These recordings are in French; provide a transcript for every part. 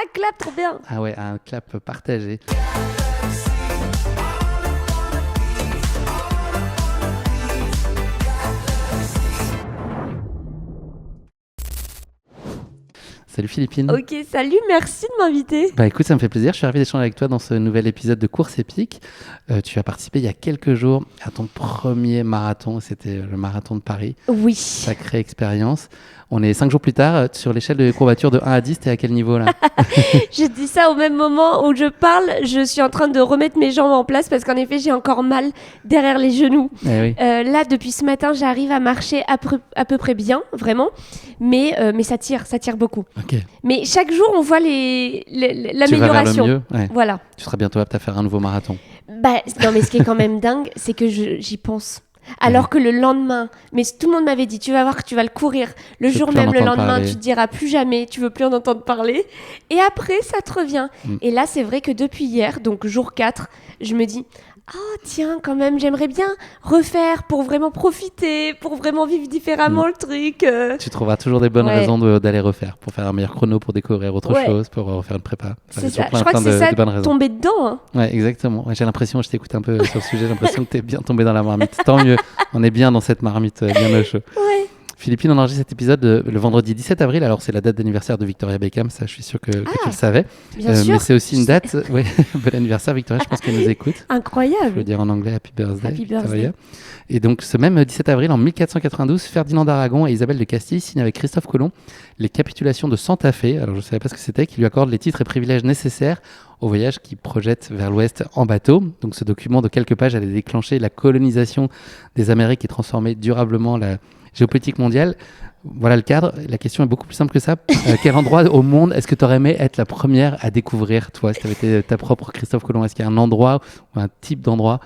Ah, clap, trop bien. Ah ouais, un clap partagé. Salut Philippine. Ok, salut, merci de m'inviter. Bah écoute, ça me fait plaisir. Je suis ravi d'échanger avec toi dans ce nouvel épisode de Course épique. Tu as participé il y a quelques jours à ton premier marathon. C'était le marathon de Paris. Oui. Sacrée expérience. On est 5 jours plus tard. Sur l'échelle de courbature de 1 à 10, t'es à quel niveau là? Je dis ça au même moment où je parle, je suis en train de remettre mes jambes en place parce qu'en effet, j'ai encore mal derrière les genoux. Eh oui. Là, depuis ce matin, j'arrive à marcher à peu près bien, vraiment. Mais ça tire beaucoup. Ok. Mais chaque jour, on voit l'amélioration. Tu vas vers le mieux. Ouais. Voilà. Tu seras bientôt apte à faire un nouveau marathon. Bah, non, mais ce qui est quand même dingue, c'est que j'y pense. Alors que le lendemain, mais tout le monde m'avait dit, tu vas voir que tu vas le courir. Le jour même, le lendemain, tu te diras plus jamais, tu veux plus en entendre parler. Et après, ça te revient. Et là, c'est vrai que depuis hier, donc jour 4, je me dis, oh tiens, quand même, j'aimerais bien refaire pour vraiment profiter, pour vraiment vivre différemment le truc. Tu trouveras toujours des bonnes raisons d'aller refaire, pour faire un meilleur chrono, pour découvrir autre chose, pour refaire une prépa. C'est ça, je crois que c'est ça, tomber dedans. Hein. Ouais, exactement. Ouais, j'ai l'impression, je t'écoute un peu sur le sujet, j'ai l'impression que t'es bien tombé dans la marmite. Tant mieux, on est bien dans cette marmite, bien au chaud. Ouais. Philippine, on enregistre cet épisode le vendredi 17 avril, alors c'est la date d'anniversaire de Victoria Beckham, ça je suis sûr que tu le savais. Bien sûr. Mais c'est aussi une date, ouais, bon anniversaire Victoria, je pense qu'elle nous écoute. Incroyable. Je veux dire en anglais, happy birthday. Happy birthday. Et donc ce même 17 avril en 1492, Ferdinand d'Aragon et Isabelle de Castille signent avec Christophe Colomb les capitulations de Santa Fe, alors je ne savais pas ce que c'était, qui lui accorde les titres et privilèges nécessaires au voyage qui projette vers l'ouest en bateau. Donc ce document de quelques pages allait déclencher la colonisation des Amériques et transformer durablement la géopolitique mondiale. Voilà le cadre. La question est beaucoup plus simple que ça. Quel endroit au monde est-ce que tu aurais aimé être la première à découvrir, toi, si tu avais été ta propre Christophe Colomb? Est-ce qu'il y a un endroit ou un type d'endroit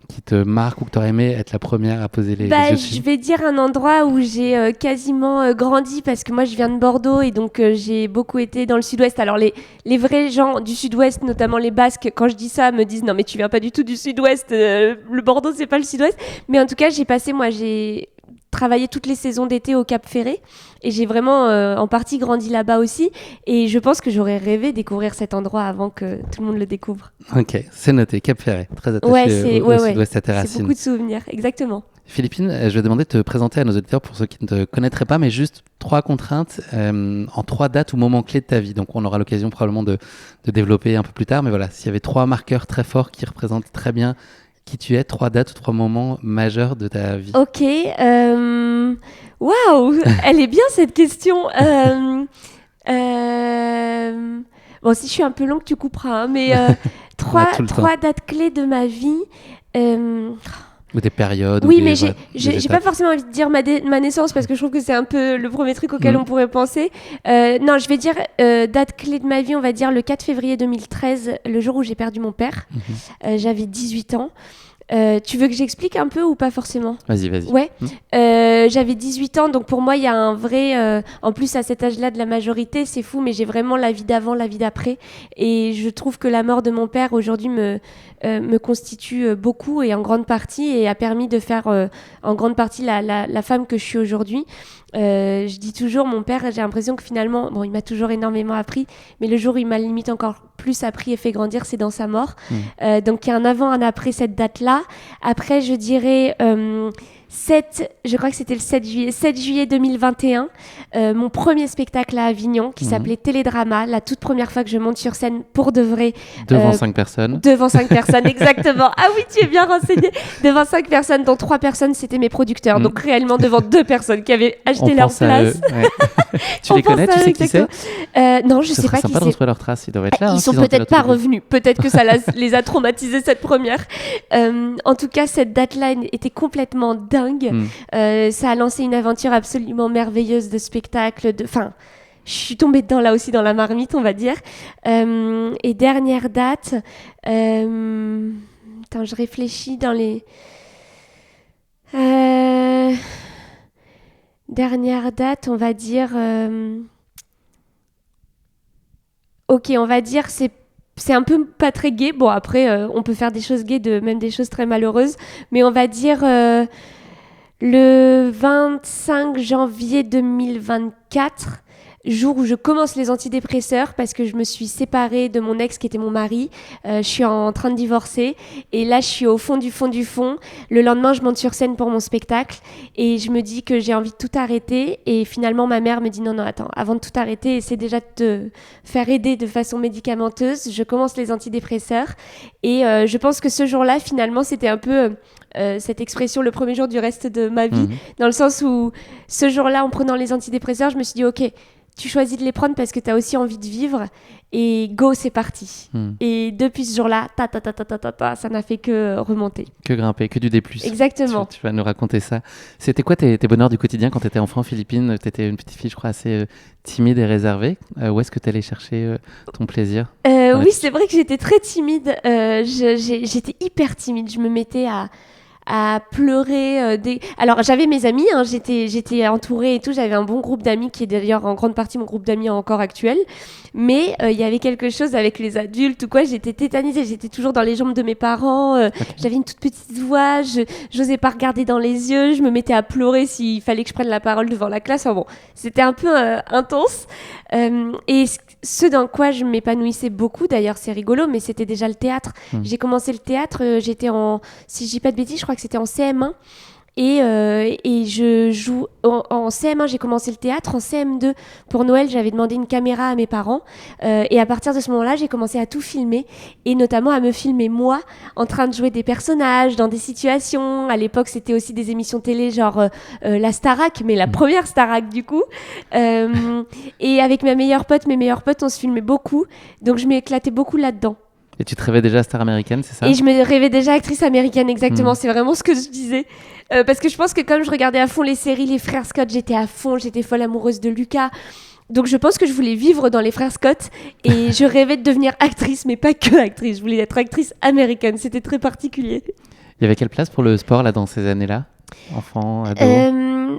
qui te marque ou que tu aurais aimé être la première à poser les yeux dessus? Je vais dire un endroit où j'ai quasiment grandi parce que moi je viens de Bordeaux et donc j'ai beaucoup été dans le sud-ouest. Alors les vrais gens du sud-ouest, notamment les Basques, quand je dis ça, me disent non mais tu viens pas du tout du sud-ouest, le Bordeaux c'est pas le sud-ouest. Mais en tout cas j'ai travaillé toutes les saisons d'été au Cap Ferré et j'ai vraiment en partie grandi là-bas aussi et je pense que j'aurais rêvé découvrir cet endroit avant que tout le monde le découvre. Ok, c'est noté, Cap Ferré, très attaché au sud-ouest à tes racines. C'est beaucoup de souvenirs, exactement. Philippine, je vais demander de te présenter à nos auditeurs pour ceux qui ne te connaîtraient pas, mais juste 3 contraintes en 3 dates ou moments clés de ta vie. Donc on aura l'occasion probablement de développer un peu plus tard, mais voilà, s'il y avait 3 marqueurs très forts qui représentent très bien qui tu es, 3 dates ou 3 moments majeurs de ta vie. Ok, waouh, elle est bien cette question. Bon, si je suis un peu longue, tu couperas, hein, mais 3 dates clés de ma vie. Ou des périodes. Oui, mais j'ai pas forcément envie de dire ma naissance parce que je trouve que c'est un peu le premier truc auquel on pourrait penser. Non, je vais dire date clé de ma vie, on va dire le 4 février 2013, le jour où j'ai perdu mon père. J'avais 18 ans. Tu veux que j'explique un peu ou pas forcément ? Vas-y. Ouais. J'avais 18 ans, donc pour moi, il y a un vrai... en plus, à cet âge-là de la majorité, c'est fou, mais j'ai vraiment la vie d'avant, la vie d'après. Et je trouve que la mort de mon père, aujourd'hui, me constitue beaucoup et en grande partie, et a permis de faire en grande partie la femme que je suis aujourd'hui. Je dis toujours, mon père, j'ai l'impression que finalement, bon, il m'a toujours énormément appris, mais le jour où il m'a limite encore plus appris et fait grandir, c'est dans sa mort. Donc il y a un avant, un après cette date-là. Après, je dirais je crois que c'était le 7 juillet 2021, mon premier spectacle à Avignon qui s'appelait Télédrama, la toute première fois que je monte sur scène pour de vrai. Devant 5 personnes. Devant 5 personnes, exactement. Ah oui, tu es bien renseigné. Devant 5 personnes, dont 3 personnes, c'était mes producteurs. Donc réellement devant 2 personnes qui avaient acheté leur place. Tu les connais, tu sais qui c'est? Non, je sais pas qui c'est. C'est sympa de retrouver leur trace, ils doivent être là. Ils sont peut-être pas revenus. Peut-être que ça les a traumatisés cette première. En tout cas, cette date-là était complètement dingue. Ça a lancé une aventure absolument merveilleuse de spectacle. Enfin, je suis tombée dedans là aussi dans la marmite, on va dire. Et dernière date, je réfléchis dans les... Dernière date, on va dire... Ok, on va dire c'est un peu pas très gai. Bon, après, on peut faire des choses gaies, même des choses très malheureuses. Mais on va dire le 25 janvier 2024, jour où je commence les antidépresseurs parce que je me suis séparée de mon ex qui était mon mari. Je suis en train de divorcer et là je suis au fond du fond du fond. Le lendemain je monte sur scène pour mon spectacle et je me dis que j'ai envie de tout arrêter et finalement ma mère me dit non attends, avant de tout arrêter essaie déjà de te faire aider de façon médicamenteuse. Je commence les antidépresseurs et je pense que ce jour-là finalement c'était un peu cette expression le premier jour du reste de ma vie, dans le sens où ce jour-là en prenant les antidépresseurs je me suis dit ok, tu choisis de les prendre parce que tu as aussi envie de vivre et go, c'est parti. Et depuis ce jour-là, ça n'a fait que remonter. Que grimper, que du D+. Exactement. Tu vas nous raconter ça. C'était quoi tes bonheurs du quotidien quand tu étais enfant en Philippines? Tu étais une petite fille, je crois, assez timide et réservée. Où est-ce que tu allais chercher ton plaisir? Oui, c'est vrai que j'étais très timide. J'étais hyper timide. Je me mettais à pleurer. Alors, j'avais mes amis, hein, j'étais entourée et tout. J'avais un bon groupe d'amis qui est d'ailleurs en grande partie mon groupe d'amis encore actuel. Mais il y avait quelque chose avec les adultes ou quoi. J'étais tétanisée. J'étais toujours dans les jambes de mes parents. J'avais une toute petite voix. J'osais pas regarder dans les yeux. Je me mettais à pleurer s'il fallait que je prenne la parole devant la classe. Enfin bon, c'était un peu intense. Et ce dans quoi je m'épanouissais beaucoup, d'ailleurs c'est rigolo, mais c'était déjà le théâtre. J'ai commencé le théâtre, j'étais si je dis pas de bêtises, je crois que c'était en CM1. Et je joue en CM1, j'ai commencé le théâtre. En CM2, pour Noël, j'avais demandé une caméra à mes parents. Et à partir de ce moment-là, j'ai commencé à tout filmer. Et notamment à me filmer moi, en train de jouer des personnages dans des situations. À l'époque, c'était aussi des émissions télé, genre la Starac, mais la première Starac du coup. Et avec mes meilleurs potes, on se filmait beaucoup. Donc je m'éclatais beaucoup là-dedans. Et tu te rêvais déjà star américaine, c'est ça? Et je me rêvais déjà actrice américaine, exactement. C'est vraiment ce que je disais. Parce que je pense que comme je regardais à fond les séries, les frères Scott, j'étais à fond, j'étais folle amoureuse de Lucas. Donc je pense que je voulais vivre dans les frères Scott et je rêvais de devenir actrice, mais pas que actrice. Je voulais être actrice américaine, c'était très particulier. Il y avait quelle place pour le sport là, dans ces années-là? Enfant, ado?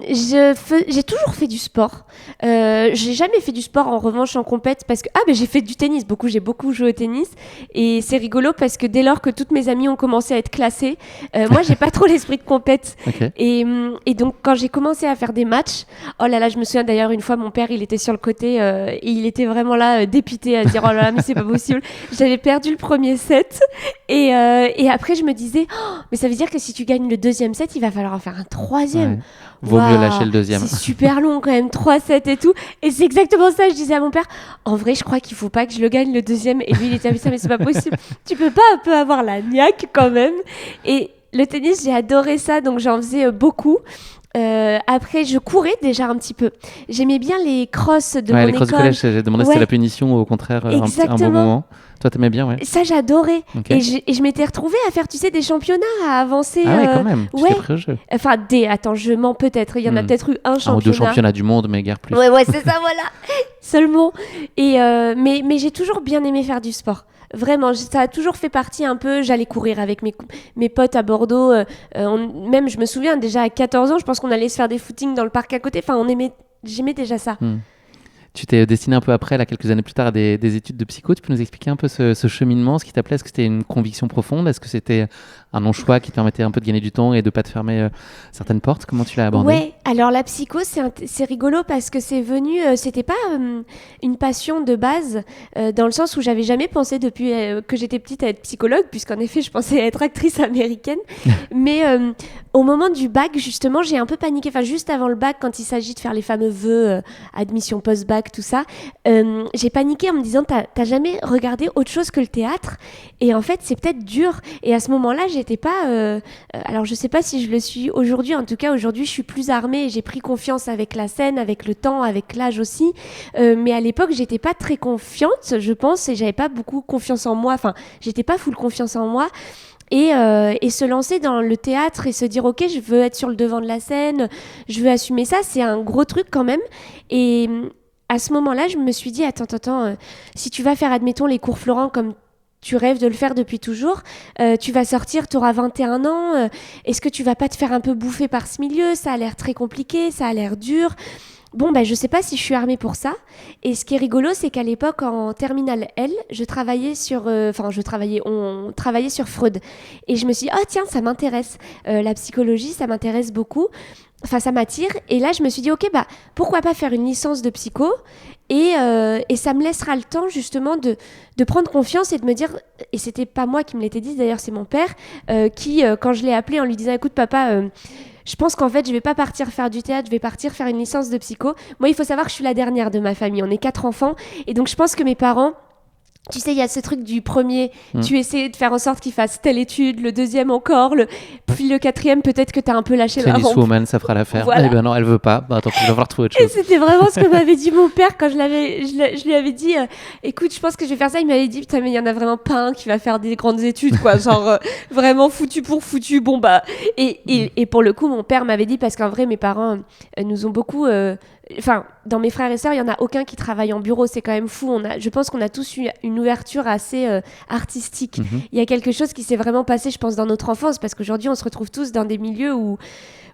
J'ai toujours fait du sport. J'ai jamais fait du sport en revanche en compète parce que j'ai fait du tennis beaucoup. J'ai beaucoup joué au tennis et c'est rigolo parce que dès lors que toutes mes amies ont commencé à être classées, moi j'ai pas trop l'esprit de compète. Okay. Et donc quand j'ai commencé à faire des matchs, oh là là, je me souviens d'ailleurs une fois mon père il était sur le côté et il était vraiment là dépité à se dire oh là là mais c'est pas possible. J'avais perdu le premier set et après je me disais mais ça veut dire que si tu gagnes le deuxième set il va falloir en faire un troisième. Ouais. Vaut mieux lâcher le deuxième. C'est super long quand même, 3-7 et tout. Et c'est exactement ça, je disais à mon père, en vrai, je crois qu'il faut pas que je le gagne le deuxième. Et lui, il était à ça, mais c'est pas possible. Tu peux pas un peu avoir la niaque quand même. Et le tennis, j'ai adoré ça, donc j'en faisais beaucoup. Après, je courais déjà un petit peu. J'aimais bien les crosses de mon école. Les crosses du collège, j'ai demandé si c'était la punition ou au contraire un bon moment. Toi, t'aimais bien, ouais. Ça, j'adorais. Okay. Et je m'étais retrouvée à faire, tu sais, des championnats, à avancer. Ah ouais, quand même. Tu t'es pris au jeu. Enfin, attends, je mens peut-être. Il y en a peut-être eu un championnat. Un ou deux championnats du monde, mais guère plus. Ouais, c'est ça, voilà. Seulement. Et mais j'ai toujours bien aimé faire du sport. Vraiment, ça a toujours fait partie un peu. J'allais courir avec mes potes à Bordeaux. Même, je me souviens, déjà à 14 ans, je pense qu'on allait se faire des footings dans le parc à côté. Enfin, j'aimais déjà ça. Tu t'es destiné un peu après, là, quelques années plus tard, à des études de psycho. Tu peux nous expliquer un peu ce cheminement, ce qui t'appelait? Est-ce que c'était une conviction profonde? Est-ce que c'était un non-choix qui te permettait un peu de gagner du temps et de ne pas te fermer certaines portes? Comment tu l'as abordé? Ouais, alors la psycho, c'est rigolo parce que c'est venu... c'était pas une passion de base, dans le sens où j'avais jamais pensé depuis que j'étais petite à être psychologue, puisqu'en effet, je pensais être actrice américaine. Mais au moment du bac, justement, j'ai un peu paniqué. Enfin, juste avant le bac, quand il s'agit de faire les fameux vœux, admission post-bac, tout ça, j'ai paniqué en me disant t'as jamais regardé autre chose que le théâtre? Et en fait c'est peut-être dur. Et à ce moment-là j'étais pas alors je sais pas si je le suis aujourd'hui, en tout cas aujourd'hui je suis plus armée et j'ai pris confiance avec la scène, avec le temps, avec l'âge aussi, mais à l'époque j'étais pas très confiante, je pense, et j'avais pas beaucoup confiance en moi, enfin j'étais pas full confiance en moi. Et se lancer dans le théâtre et se dire ok, je veux être sur le devant de la scène, je veux assumer ça, c'est un gros truc quand même. Et à ce moment-là, je me suis dit, attends, si tu vas faire, admettons, les cours Florent comme tu rêves de le faire depuis toujours, tu vas sortir, tu auras 21 ans, est-ce que tu vas pas te faire un peu bouffer par ce milieu? Ça a l'air très compliqué, ça a l'air dur. Bon, je sais pas si je suis armée pour ça. Et ce qui est rigolo, c'est qu'à l'époque, en terminale L, on travaillait sur Freud. Et je me suis dit, oh tiens, ça m'intéresse. La psychologie, ça m'intéresse beaucoup. Enfin, ça m'attire. Et là, je me suis dit, ok, pourquoi pas faire une licence de psycho Et ça me laissera le temps justement de prendre confiance et de me dire, et c'était pas moi qui me l'était dit, d'ailleurs c'est mon père, qui quand je l'ai appelé en lui disant écoute papa, je pense qu'en fait je vais pas partir faire du théâtre, je vais partir faire une licence de psycho. Moi il faut savoir que je suis la dernière de ma famille, on est 4 enfants, et donc je pense que mes parents, tu sais, il y a ce truc du premier, tu essaies de faire en sorte qu'il fasse telle étude, le deuxième encore, puis le quatrième, peut-être que t'as un peu lâché Tennis woman, ça fera l'affaire. Voilà. Eh ben non, elle veut pas. Bah attends, tu vas falloir trouver autre Et chose. c'était vraiment ce que m'avait dit mon père quand je lui avais dit écoute, je pense que je vais faire ça. Il m'avait dit putain, mais il y en a vraiment pas un qui va faire des grandes études, quoi. Genre vraiment foutu pour foutu. Bon, bah. Et pour le coup, mon père m'avait dit, parce qu'en vrai, mes parents nous ont beaucoup. Enfin, dans mes frères et sœurs, il y en a aucun qui travaille en bureau. C'est quand même fou. Je pense qu'on a tous eu une ouverture assez artistique. Il y a quelque chose qui s'est vraiment passé, je pense, dans notre enfance, parce qu'aujourd'hui, on se retrouve tous dans des milieux où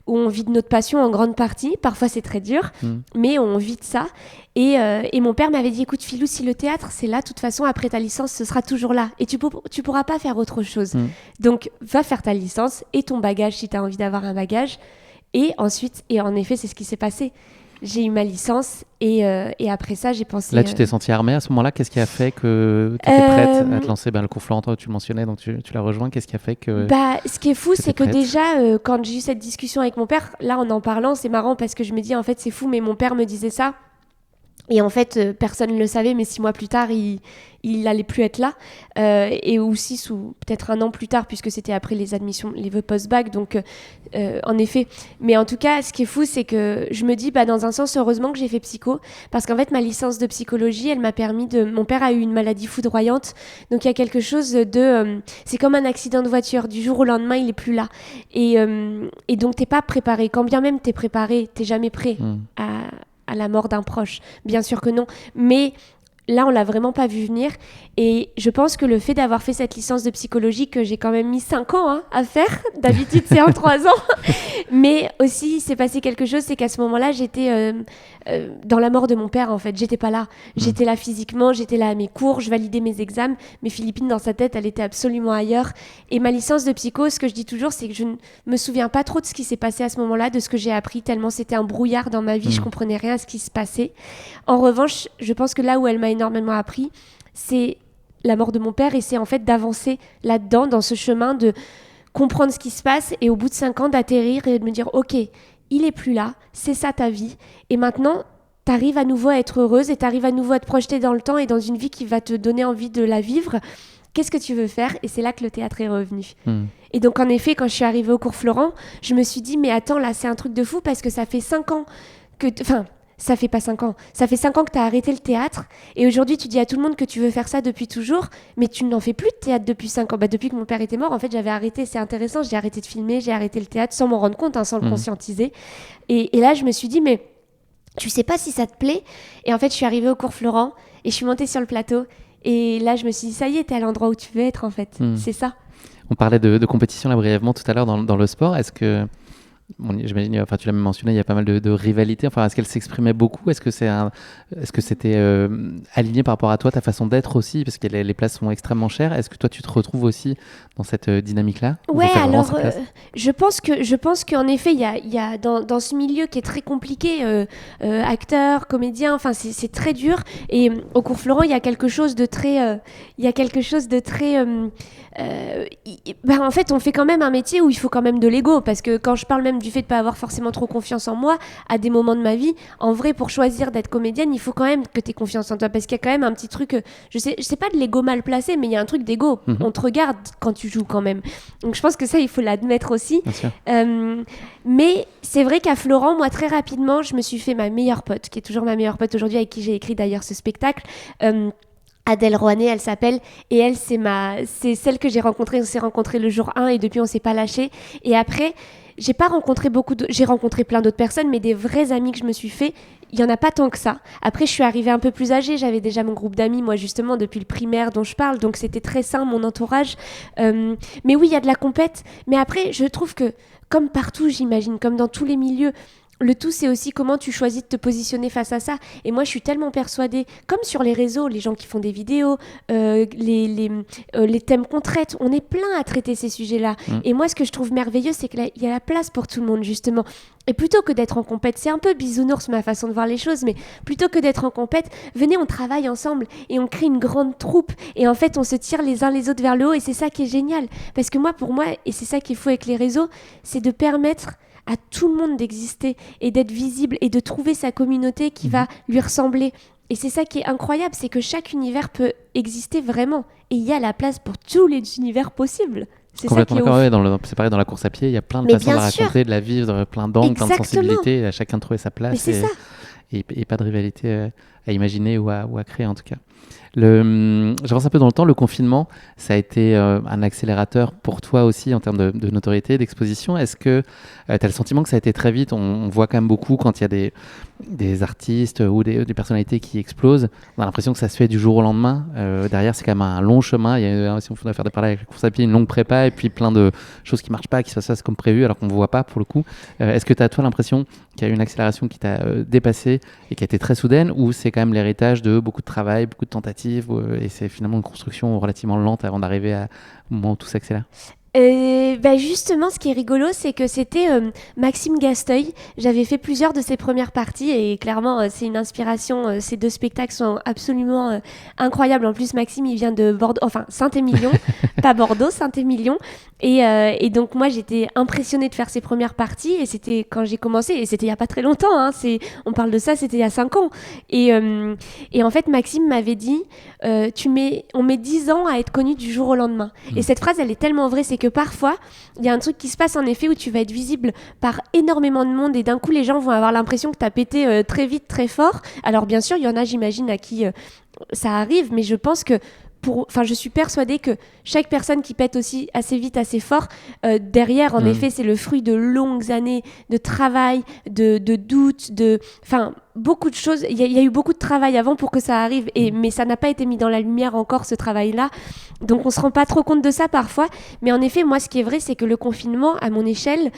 on vit de notre passion en grande partie. Parfois, c'est très dur, mais on vit de ça. Et mon père m'avait dit, écoute, Philou, si le théâtre, c'est là, de toute façon, après ta licence, ce sera toujours là. Et tu pourras pas faire autre chose. Donc, va faire ta licence et ton bagage, si tu as envie d'avoir un bagage. Et ensuite, et en effet, c'est ce qui s'est passé. J'ai eu ma licence et après ça, j'ai pensé... Là, tu t'es sentie armée à ce moment-là. Qu'est-ce qui a fait que tu étais prête à te lancer le cours Florent, toi, tu le mentionnais, donc tu l'as rejoint. Qu'est-ce qui a fait que... Ce qui est fou, c'est que prête. déjà, quand j'ai eu cette discussion avec mon père, là, en parlant, c'est marrant parce que je me dis, en fait, c'est fou, mais mon père me disait ça. Et en fait, personne ne le savait, mais 6 mois plus tard, il allait plus être là. Et ou 6 ou peut-être 1 an plus tard, puisque c'était après les admissions, les vœux post-bac. Donc, en effet. Mais en tout cas, ce qui est fou, c'est que je me dis, dans un sens, heureusement que j'ai fait psycho. Parce qu'en fait, ma licence de psychologie, elle m'a permis de... Mon père a eu une maladie foudroyante. Donc, il y a quelque chose de... c'est comme un accident de voiture. Du jour au lendemain, il est plus là. Et donc, t'es pas préparé. Quand bien même t'es préparé, t'es jamais prêt à la mort d'un proche. Bien sûr que non. Mais là, on l'a vraiment pas vu venir. Et je pense que le fait d'avoir fait cette licence de psychologie, que j'ai quand même mis 5 ans à faire, d'habitude c'est en 3 ans, mais aussi il s'est passé quelque chose, c'est qu'à ce moment-là, j'étais dans la mort de mon père, en fait. J'étais pas là. J'étais là physiquement, j'étais là à mes cours, je validais mes examens, mais Philippine, dans sa tête, elle était absolument ailleurs. Et ma licence de psycho, ce que je dis toujours, c'est que je ne me souviens pas trop de ce qui s'est passé à ce moment-là, de ce que j'ai appris, tellement c'était un brouillard dans ma vie, je comprenais rien à ce qui se passait. En revanche, je pense que là où elle m'a énormément appris, c'est la mort de mon père, et c'est en fait d'avancer là-dedans, dans ce chemin de comprendre ce qui se passe, et au bout de 5 ans d'atterrir et de me dire ok, il est plus là, c'est ça ta vie, et maintenant t'arrives à nouveau à être heureuse et t'arrives à nouveau à te projeter dans le temps et dans une vie qui va te donner envie de la vivre. Qu'est-ce que tu veux faire? Et c'est là que le théâtre est revenu. Et donc en effet, quand je suis arrivée au cours Florent, je me suis dit mais attends, là c'est un truc de fou, parce que ça fait 5 ans que... Enfin, ça fait pas 5 ans. Ça fait 5 ans que tu as arrêté le théâtre. Et aujourd'hui, tu dis à tout le monde que tu veux faire ça depuis toujours. Mais tu n'en fais plus de théâtre depuis 5 ans. Depuis que mon père était mort, en fait, j'avais arrêté. C'est intéressant. J'ai arrêté de filmer, j'ai arrêté le théâtre sans m'en rendre compte, sans le conscientiser. Et là, je me suis dit, mais tu sais pas si ça te plaît. Et en fait, je suis arrivée au cours Florent et je suis montée sur le plateau. Et là, je me suis dit, ça y est, t'es à l'endroit où tu veux être, en fait. C'est ça. On parlait de compétition là brièvement tout à l'heure dans le sport. Est-ce que... j'imagine, enfin tu l'as même mentionné, il y a pas mal de rivalités. Enfin, est-ce qu'elle s'exprimait beaucoup? Est-ce que c'était aligné par rapport à toi, ta façon d'être aussi? Parce que les places sont extrêmement chères. Est-ce que toi, tu te retrouves aussi dans cette dynamique-là? Ouais, alors je pense qu'en effet, il y a dans ce milieu qui est très compliqué, acteurs, comédiens, enfin c'est très dur. Et au cours Florent, il y a quelque chose de très, en fait, on fait quand même un métier où il faut quand même de l'ego, parce que quand je parle même du fait de pas avoir forcément trop confiance en moi à des moments de ma vie, en vrai, pour choisir d'être comédienne, il faut quand même que tu aies confiance en toi, parce qu'il y a quand même un petit truc, je sais pas de l'ego mal placé, mais il y a un truc d'ego. On te regarde quand tu joues quand même. Donc je pense que ça, il faut l'admettre aussi. Mais c'est vrai qu'à Florent, moi, très rapidement, je me suis fait ma meilleure pote, qui est toujours ma meilleure pote aujourd'hui, avec qui j'ai écrit d'ailleurs ce spectacle. Adèle Rouanet, elle s'appelle, et elle, c'est celle que j'ai rencontrée. On s'est rencontrés le jour 1 et depuis, on s'est pas lâché. Et après, j'ai rencontré plein d'autres personnes, mais des vrais amis que je me suis fait, il y en a pas tant que ça. Après, je suis arrivée un peu plus âgée, j'avais déjà mon groupe d'amis, moi justement, depuis le primaire dont je parle, donc c'était très sain, mon entourage. Mais oui, il y a de la compète, mais après, je trouve que, comme partout, j'imagine, comme dans tous les milieux, le tout, c'est aussi comment tu choisis de te positionner face à ça. Et moi, je suis tellement persuadée, comme sur les réseaux, les gens qui font des vidéos, les thèmes qu'on traite, on est plein à traiter ces sujets-là. Et moi, ce que je trouve merveilleux, c'est qu'il y a la place pour tout le monde, justement. Et plutôt que d'être en compète, c'est un peu bisounours ma façon de voir les choses, mais plutôt que d'être en compète, venez, on travaille ensemble et on crée une grande troupe. Et en fait, on se tire les uns les autres vers le haut et c'est ça qui est génial. Parce que pour moi, et c'est ça qu'il faut avec les réseaux, c'est de permettre à tout le monde d'exister et d'être visible et de trouver sa communauté qui va lui ressembler. Et c'est ça qui est incroyable, c'est que chaque univers peut exister vraiment. Et il y a la place pour tous les univers possibles. C'est complètement ça qui est d'accord, c'est pareil dans la course à pied, il y a plein de façons de la raconter, de la vivre, plein d'angles, plein de sensibilités, à chacun de trouver sa place. Mais c'est ça. Et pas de rivalité à imaginer ou à créer en tout cas. J'avance un peu dans le temps, le confinement, ça a été un accélérateur pour toi aussi en termes de notoriété, d'exposition. Est-ce que tu as le sentiment que ça a été très vite? On voit quand même beaucoup quand il y a des artistes ou des personnalités qui explosent. On a l'impression que ça se fait du jour au lendemain. Derrière, c'est quand même un long chemin. Il y a, si on doit faire des parallèles avec la course à pied, une longue prépa et puis plein de choses qui ne marchent pas, qui se passent comme prévu alors qu'on ne voit pas pour le coup. Est-ce que tu as toi l'impression qu'il y a eu une accélération qui t'a dépassé et qui a été très soudaine, ou c'est quand même l'héritage de beaucoup de travail, beaucoup de tentatives et c'est finalement une construction relativement lente avant d'arriver au moment où tout s'accélère? Justement, ce qui est rigolo, c'est que c'était Maxime Gasteuil. J'avais fait plusieurs de ses premières parties et clairement, c'est une inspiration. Ces deux spectacles sont absolument incroyables. En plus, Maxime, il vient de Bordeaux, enfin Saint-Émilion, pas Bordeaux, Saint-Émilion. Et donc, moi, j'étais impressionnée de faire ses premières parties et c'était quand j'ai commencé, et c'était il n'y a pas très longtemps, hein, on parle de ça, c'était il y a 5 ans. Et en fait, Maxime m'avait dit, on met 10 ans à être connu du jour au lendemain. Et cette phrase, elle est tellement vraie, c'est que parfois, il y a un truc qui se passe en effet où tu vas être visible par énormément de monde et d'un coup, les gens vont avoir l'impression que tu as pété très vite, très fort. Alors bien sûr, il y en a, j'imagine, à qui ça arrive, mais je pense que je suis persuadée que chaque personne qui pète aussi assez vite, assez fort, derrière, en effet, c'est le fruit de longues années de travail, de doutes, beaucoup de choses. Il y a eu beaucoup de travail avant pour que ça arrive, mais ça n'a pas été mis dans la lumière encore, ce travail-là. Donc, on se rend pas trop compte de ça parfois. Mais en effet, moi, ce qui est vrai, c'est que le confinement, à mon échelle,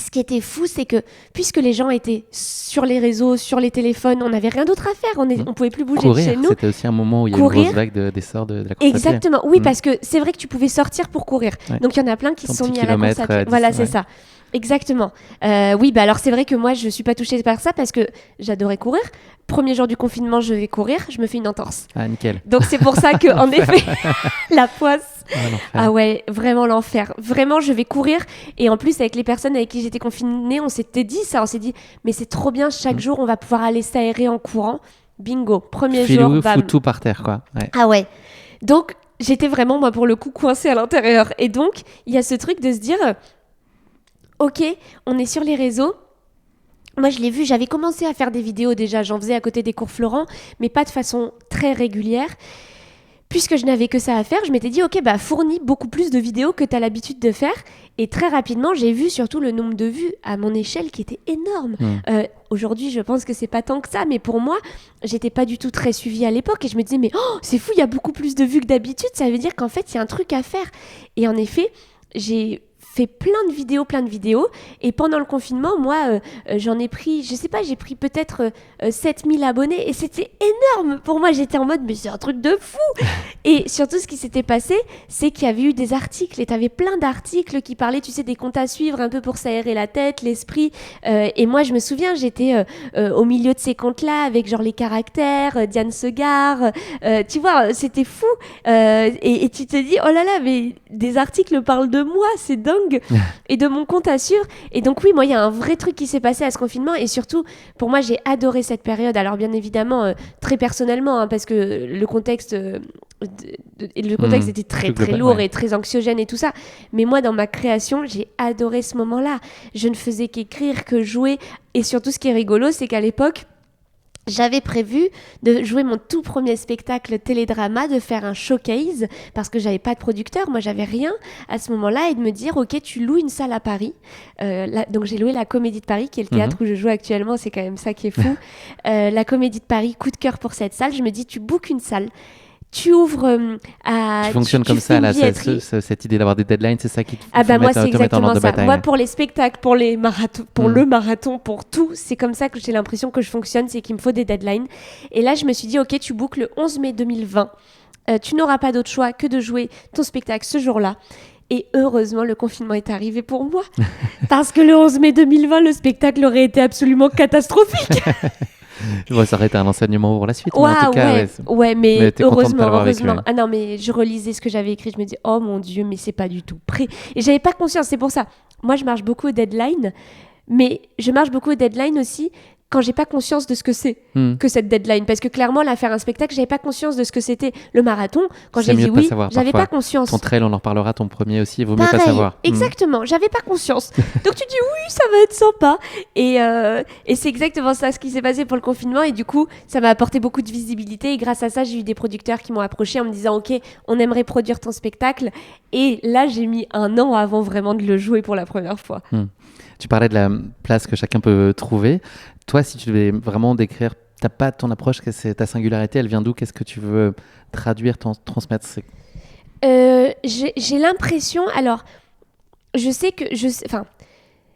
ce qui était fou, c'est que puisque les gens étaient sur les réseaux, sur les téléphones, on n'avait rien d'autre à faire, on pouvait plus bouger de chez nous. C'était aussi un moment où il y a eu une grosse vague d'essor de la course à pied. Exactement, oui, parce que c'est vrai que tu pouvais sortir pour courir. Ouais. Donc il y en a plein qui se sont mis à la course à pied. Voilà, c'est ça. Exactement. Oui, alors c'est vrai que moi, je ne suis pas touchée par ça parce que j'adorais courir. Premier jour du confinement, je vais courir, je me fais une entorse. Ah, nickel. Donc c'est pour ça que, en effet, la poisse. Ah ouais, vraiment l'enfer. Vraiment, je vais courir. Et en plus, avec les personnes avec qui j'étais confinée, on s'était dit ça. On s'est dit, mais c'est trop bien, chaque jour, on va pouvoir aller s'aérer en courant. Bingo. Premier jour, bam. Fout tout par terre, quoi. Ouais. Ah ouais. Donc, j'étais vraiment, moi, pour le coup, coincée à l'intérieur. Et donc, il y a ce truc de se dire, ok, on est sur les réseaux. Moi, je l'ai vu, j'avais commencé à faire des vidéos déjà, j'en faisais à côté des cours Florent, mais pas de façon très régulière. Puisque je n'avais que ça à faire, je m'étais dit, ok, fournis beaucoup plus de vidéos que tu as l'habitude de faire. Et très rapidement, j'ai vu surtout le nombre de vues à mon échelle qui était énorme. Aujourd'hui, je pense que c'est pas tant que ça, mais pour moi, j'étais pas du tout très suivie à l'époque. Et je me disais, mais c'est fou, il y a beaucoup plus de vues que d'habitude. Ça veut dire qu'en fait, il y a un truc à faire. Et en effet, j'ai fait plein de vidéos et pendant le confinement, moi, j'en ai pris, je sais pas, j'ai pris peut-être 7000 abonnés et c'était énorme pour moi. J'étais en mode, mais c'est un truc de fou. Et surtout, ce qui s'était passé, c'est qu'il y avait eu des articles et t'avais plein d'articles qui parlaient, tu sais, des comptes à suivre un peu pour s'aérer la tête, l'esprit. Et moi, je me souviens, j'étais au milieu de ces comptes-là avec genre les caractères, Diane Segar, tu vois, c'était fou. Et tu te dis, oh là là, mais des articles parlent de moi, c'est dingue. Et de mon compte assure. Et donc oui, moi, il y a un vrai truc qui s'est passé à ce confinement. Et surtout, pour moi, j'ai adoré cette période. Alors bien évidemment, très personnellement, parce que le contexte, était très, très lourd et très anxiogène et tout ça. Mais moi, dans ma création, j'ai adoré ce moment-là. Je ne faisais qu'écrire, que jouer. Et surtout, ce qui est rigolo, c'est qu'à l'époque, j'avais prévu de jouer mon tout premier spectacle télédrama, de faire un showcase, parce que j'avais pas de producteur, moi j'avais rien à ce moment-là, et de me dire, ok, tu loues une salle à Paris. Donc j'ai loué la Comédie de Paris, qui est le théâtre où je joue actuellement, c'est quand même ça qui est fou. La Comédie de Paris, coup de cœur pour cette salle. Je me dis, tu bookes une salle, tu ouvres à... Tu fonctionnes comme ça, là, cette idée d'avoir des deadlines, c'est ça qui te Ah bah moi, c'est te mettre en exactement ordre de ça. bataille. Moi, pour les spectacles, pour les marathons, pour le marathon, pour tout, c'est comme ça que j'ai l'impression que je fonctionne, c'est qu'il me faut des deadlines. Et là, je me suis dit, ok, tu boucles le 11 mai 2020. Tu n'auras pas d'autre choix que de jouer ton spectacle ce jour-là. Et heureusement, le confinement est arrivé pour moi. Parce que le 11 mai 2020, le spectacle aurait été absolument catastrophique. Bon, ça aurait été un enseignement pour la suite. Ouais, mais en tout cas, mais t'es contente de pas l'avoir heureusement. vécu, ouais. Ah non, mais je relisais ce que j'avais écrit, je me disais, oh mon Dieu, mais c'est pas du tout prêt. Et j'avais pas conscience, c'est pour ça. Moi, je marche beaucoup au deadline, mais je marche beaucoup au deadline aussi quand j'ai pas conscience de ce que c'est que cette deadline. Parce que clairement, là, faire un spectacle, j'avais pas conscience de ce que c'était le marathon. Quand j'ai dit oui, j'avais pas conscience. Ton trail, on en reparlera, ton premier aussi, il vaut mieux Pareil, pas savoir. Exactement, j'avais pas conscience. Donc tu dis oui, ça va être sympa. Et c'est exactement ça ce qui s'est passé pour le confinement. Et du coup, ça m'a apporté beaucoup de visibilité. Et grâce à ça, j'ai eu des producteurs qui m'ont approché en me disant ok, on aimerait produire ton spectacle. Et là, j'ai mis 1 an avant vraiment de le jouer pour la première fois. Tu parlais de la place que chacun peut trouver. Toi, si tu devais vraiment décrire ta patte, ton approche, ta singularité, elle vient d'où? Qu'est-ce que tu veux traduire, transmettre? J'ai l'impression... Alors, je sais que...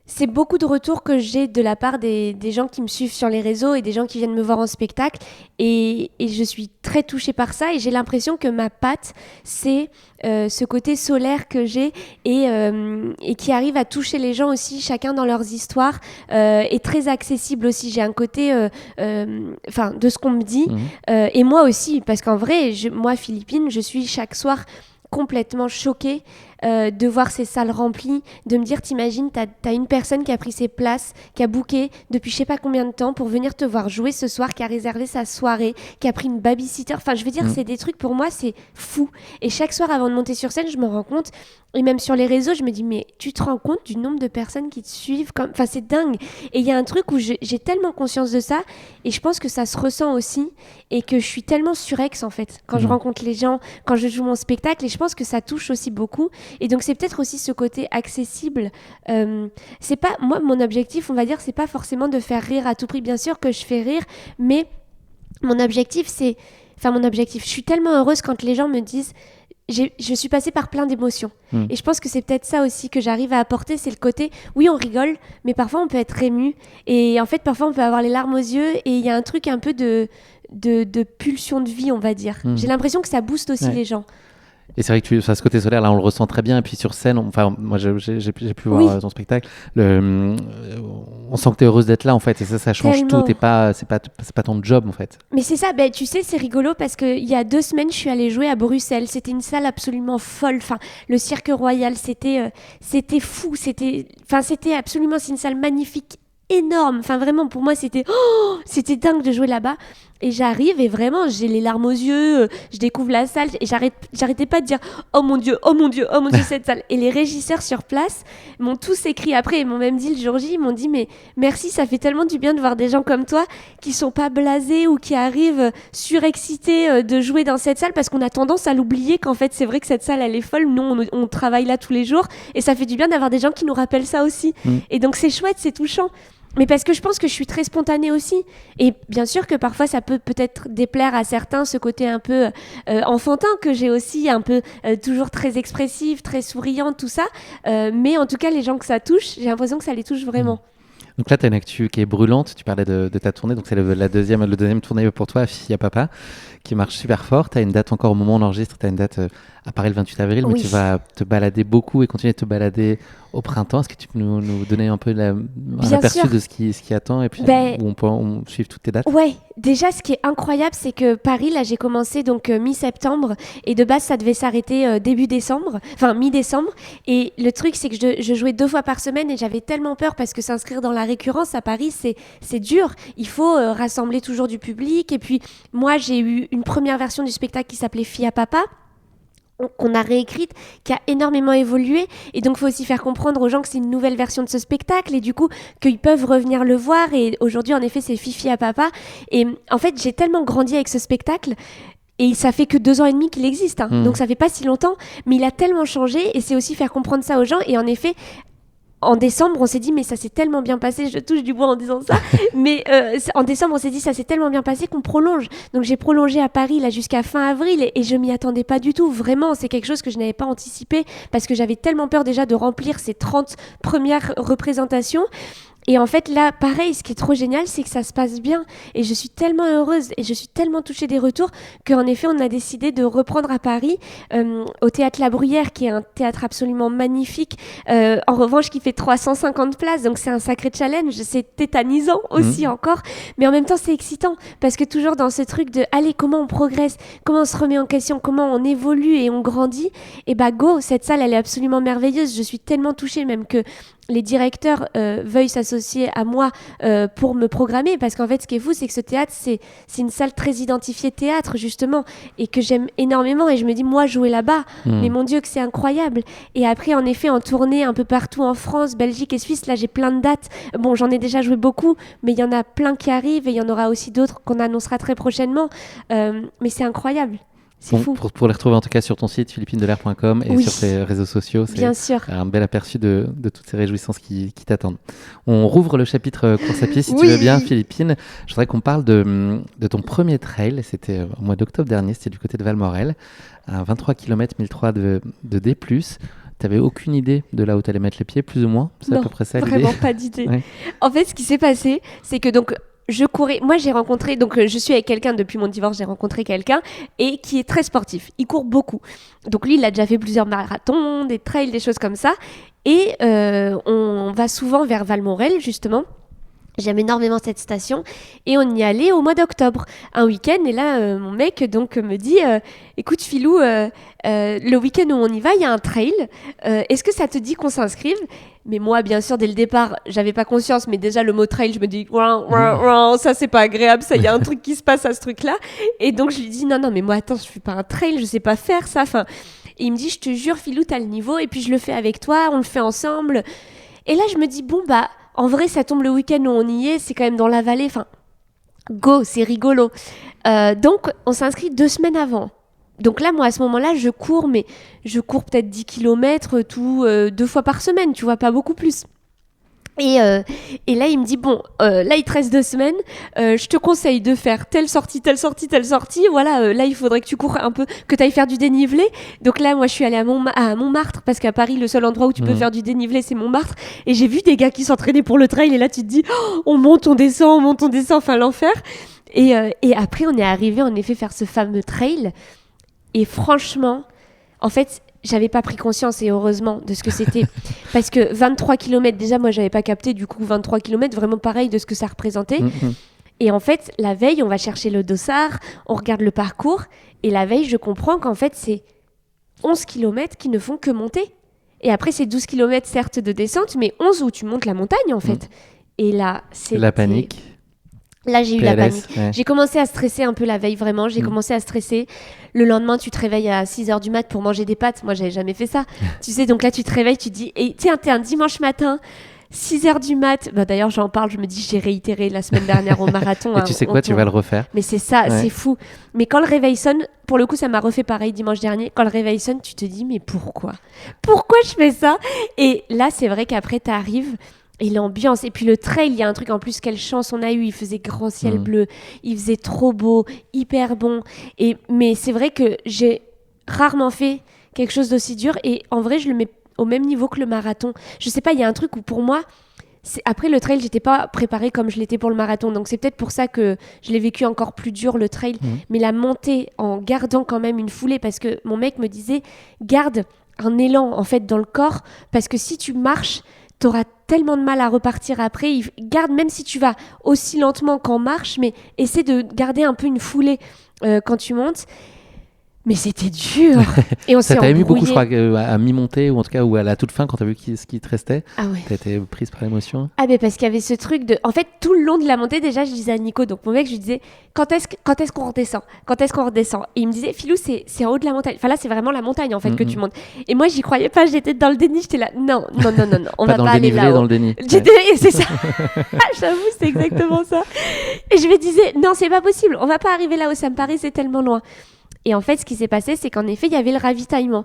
c'est beaucoup de retours que j'ai de la part des gens qui me suivent sur les réseaux et des gens qui viennent me voir en spectacle. Et je suis très touchée par ça. Et j'ai l'impression que ma patte, c'est ce côté solaire que j'ai et qui arrive à toucher les gens aussi, chacun dans leurs histoires, et très accessible aussi. J'ai un côté de ce qu'on me dit. Et moi aussi, parce qu'en vrai, moi, Philippine, je suis chaque soir complètement choquée de voir ces salles remplies, de me dire, t'imagines, t'as une personne qui a pris ses places, qui a booké depuis je sais pas combien de temps pour venir te voir jouer ce soir, qui a réservé sa soirée, qui a pris une babysitter. Enfin, je veux dire, c'est des trucs, pour moi, c'est fou. Et chaque soir, avant de monter sur scène, je me rends compte, et même sur les réseaux, je me dis, mais tu te rends compte du nombre de personnes qui te suivent Enfin, c'est dingue. Et il y a un truc où j'ai tellement conscience de ça, et je pense que ça se ressent aussi, et que je suis tellement surex, en fait, quand je rencontre les gens, quand je joue mon spectacle, et je pense que ça touche aussi beaucoup. Et donc c'est peut-être aussi ce côté accessible. C'est pas moi, mon objectif, on va dire, c'est pas forcément de faire rire à tout prix. Bien sûr que je fais rire, mais mon objectif, je suis tellement heureuse quand les gens me disent je suis passée par plein d'émotions. Et je pense que c'est peut-être ça aussi que j'arrive à apporter, c'est le côté, oui, on rigole, mais parfois on peut être ému. Et en fait, parfois on peut avoir les larmes aux yeux, et il y a un truc un peu de pulsion de vie, on va dire. J'ai l'impression que ça booste aussi les gens. Et c'est vrai que ce côté solaire, là, on le ressent très bien. Et puis sur scène, moi, j'ai pu voir ton spectacle. On sent que tu es heureuse d'être là, en fait. Et ça change tout. C'est pas ton job, en fait. Mais c'est ça. Tu sais, c'est rigolo parce qu'il y a 2 semaines, je suis allée jouer à Bruxelles. C'était une salle absolument folle. Enfin, le Cirque Royal, c'était fou. C'était absolument... C'est une salle magnifique, énorme. Enfin, vraiment, pour moi, c'était dingue de jouer là-bas. Et j'arrive et vraiment, j'ai les larmes aux yeux, je découvre la salle et j'arrêtais pas de dire oh mon Dieu, cette salle. Et les régisseurs sur place m'ont tous écrit après, ils m'ont même dit le jour J, ils m'ont dit mais merci, ça fait tellement du bien de voir des gens comme toi qui sont pas blasés ou qui arrivent surexcités de jouer dans cette salle, parce qu'on a tendance à l'oublier qu'en fait c'est vrai que cette salle elle est folle, nous on travaille là tous les jours et ça fait du bien d'avoir des gens qui nous rappellent ça aussi. Et donc c'est chouette, c'est touchant. Mais parce que je pense que je suis très spontanée aussi. Et bien sûr que parfois ça peut-être déplaire à certains, ce côté un peu enfantin que j'ai aussi, un peu toujours très expressive, très souriante, tout ça. Mais en tout cas, les gens que ça touche, j'ai l'impression que ça les touche vraiment. Donc là, tu as une actu qui est brûlante. Tu parlais de ta tournée. Donc c'est le deuxième tournée pour toi, Fille à Papa, qui marche super fort. Tu as une date encore au moment où on enregistre. Tu as une date à Paris le 28 avril, mais tu vas te balader beaucoup et continuer de te balader au printemps. Est-ce que tu peux nous donner un peu un aperçu de ce qui attend et puis où on peut suivre toutes tes dates? Ouais, déjà ce qui est incroyable, c'est que Paris, là j'ai commencé donc mi-septembre et de base ça devait s'arrêter début décembre, enfin mi-décembre. Et le truc c'est que je jouais 2 fois par semaine et j'avais tellement peur parce que s'inscrire dans la récurrence à Paris c'est dur. Il faut rassembler toujours du public. Et puis moi j'ai eu une première version du spectacle qui s'appelait Fille à Papa, qu'on a réécrite, qui a énormément évolué, et donc il faut aussi faire comprendre aux gens que c'est une nouvelle version de ce spectacle et du coup qu'ils peuvent revenir le voir. Et aujourd'hui en effet c'est Fifi à Papa, et en fait j'ai tellement grandi avec ce spectacle. Et ça fait que 2 ans et demi qu'il existe, donc ça fait pas si longtemps, mais il a tellement changé, et c'est aussi faire comprendre ça aux gens. Et en effet, en décembre, on s'est dit, mais ça s'est tellement bien passé, je touche du bois en disant ça, mais en décembre, on s'est dit, ça s'est tellement bien passé qu'on prolonge. Donc j'ai prolongé à Paris là jusqu'à fin avril et je m'y attendais pas du tout. Vraiment, c'est quelque chose que je n'avais pas anticipé parce que j'avais tellement peur déjà de remplir ces 30 premières représentations. Et en fait, là, pareil, ce qui est trop génial, c'est que ça se passe bien. Et je suis tellement heureuse et je suis tellement touchée des retours qu'en effet, on a décidé de reprendre à Paris, au Théâtre La Bruyère, qui est un théâtre absolument magnifique. En revanche, qui fait 350 places. Donc, c'est un sacré challenge. C'est tétanisant aussi encore. Mais en même temps, c'est excitant. Parce que toujours dans ce truc de, allez, comment on progresse, comment on se remet en question, comment on évolue et on grandit. Et bah, go, cette salle, elle est absolument merveilleuse. Je suis tellement touchée même que les directeurs veuillent s'associer à moi pour me programmer, parce qu'en fait ce qui est fou, c'est que ce théâtre, c'est une salle très identifiée théâtre justement, et que j'aime énormément, et je me dis moi jouer là-bas, mais mon Dieu que c'est incroyable. Et après en effet en tournée un peu partout en France, Belgique et Suisse, là j'ai plein de dates, bon j'en ai déjà joué beaucoup, mais il y en a plein qui arrivent et il y en aura aussi d'autres qu'on annoncera très prochainement, mais c'est incroyable. C'est fou. Pour les retrouver en tout cas sur ton site philippinedelair.com et sur tes réseaux sociaux, c'est bien sûr. Un bel aperçu de toutes ces réjouissances qui t'attendent. On rouvre le chapitre course à pied si tu veux bien, Philippine. Je voudrais qu'on parle de ton premier trail. C'était au mois d'octobre dernier, c'était du côté de Valmorel, à 23 km 1003 de D+. Tu n'avais aucune idée de là où tu allais mettre les pieds, plus ou moins? C'est à peu près ça l'idée? Vraiment pas d'idée. Ouais. En fait, ce qui s'est passé, c'est que donc je courais. Moi, j'ai rencontré. Donc, je suis avec quelqu'un depuis mon divorce. J'ai rencontré quelqu'un et qui est très sportif. Il court beaucoup. Donc, lui, il a déjà fait plusieurs marathons, des trails, des choses comme ça. Et on va souvent vers Valmorel, justement. J'aime énormément cette station et on y allait au mois d'octobre, un week-end. Et là, mon mec donc me dit écoute Philou, le week-end où on y va, il y a un trail. Est-ce que ça te dit qu'on s'inscrive? Mais moi, bien sûr, dès le départ, j'avais pas conscience. Mais déjà, le mot trail, je me dis ça, c'est pas agréable. Ça, il y a un truc qui se passe à ce truc-là. Et donc, je lui dis non, mais moi, attends, je fais pas un trail, je sais pas faire ça. Enfin, et il me dit je te jure, Philou, t'as le niveau. Et puis, je le fais avec toi, on le fait ensemble. Et là, je me dis bon, bah. En vrai, ça tombe le week-end où on y est, c'est quand même dans la vallée. Enfin, go, c'est rigolo. Donc, on s'inscrit 2 semaines avant. Donc là, moi, à ce moment-là, je cours, mais je cours peut-être 10 km 2 fois par semaine, tu vois, pas beaucoup plus. Et là, il me dit, bon, là, il te reste 2 semaines, je te conseille de faire telle sortie, voilà, là, il faudrait que tu cours un peu, que tu ailles faire du dénivelé. Donc là, moi, je suis allée à Montmartre, parce qu'à Paris, le seul endroit où tu peux faire du dénivelé, c'est Montmartre. Et j'ai vu des gars qui s'entraînaient pour le trail, et là, tu te dis, on monte, on descend, enfin, l'enfer. Et après, on est arrivé, en effet, faire ce fameux trail. Et franchement, en fait, j'avais pas pris conscience, et heureusement, de ce que c'était. Parce que 23 km, déjà, moi, j'avais pas capté, du coup, 23 km, vraiment pareil de ce que ça représentait. Et en fait, la veille, on va chercher le dossard, on regarde le parcours, et la veille, je comprends qu'en fait, c'est 11 km qui ne font que monter. Et après, c'est 12 km, certes, de descente, mais 11 où tu montes la montagne, en fait. Et là, c'est la panique. Là, j'ai eu PLS, la panique. Ouais. J'ai commencé à stresser un peu la veille, vraiment. J'ai commencé à stresser. Le lendemain, tu te réveilles à 6h du mat pour manger des pâtes. Moi, j'avais jamais fait ça. Tu sais, donc là, tu te réveilles, tu te dis, et tiens, t'es un dimanche matin, 6h du mat. Bah, d'ailleurs, j'en parle, je me dis, j'ai réitéré la semaine dernière au marathon. Et tu sais quoi, tu vas le refaire. Mais c'est ça, c'est fou. Mais quand le réveil sonne, pour le coup, ça m'a refait pareil dimanche dernier. Quand le réveil sonne, tu te dis, mais pourquoi je fais ça? Et là, c'est vrai qu'après, t'arrives. Et l'ambiance, et puis le trail, il y a un truc en plus, quelle chance on a eu, il faisait grand ciel bleu, il faisait trop beau, hyper bon, mais c'est vrai que j'ai rarement fait quelque chose d'aussi dur, et en vrai je le mets au même niveau que le marathon. Je sais pas, il y a un truc où pour moi, après le trail, j'étais pas préparée comme je l'étais pour le marathon, donc c'est peut-être pour ça que je l'ai vécu encore plus dur le trail, mais la montée en gardant quand même une foulée, parce que mon mec me disait, garde un élan en fait dans le corps, parce que si tu marches, t'auras tellement de mal à repartir après. Garde, même si tu vas aussi lentement qu'en marche, mais essaie de garder un peu une foulée quand tu montes. Mais c'était dur. Et on s'est embrouillé. Ça t'a ému beaucoup, je crois, à mi-montée, ou en tout cas ou à la toute fin, quand t'as vu ce qui te restait. Ah ouais. T'as été prise par l'émotion. Ah mais parce qu'il y avait ce truc de... En fait, tout le long de la montée, déjà, je disais à Nico, donc mon mec, je lui disais, quand est-ce qu'on redescend? Et il me disait, Philou, c'est en haut de la montagne. Enfin là, c'est vraiment la montagne, en fait, que tu montes. Et moi, j'y croyais pas, j'étais dans le déni, j'étais là, non, on va pas aller là-haut. Dans le déni. C'est ça. J'avoue, c'est exactement ça. Et je me disais, non, c'est pas possible, on va pas arriver là-haut, ça me paraissait tellement loin. Et en fait, ce qui s'est passé, c'est qu'en effet, il y avait le ravitaillement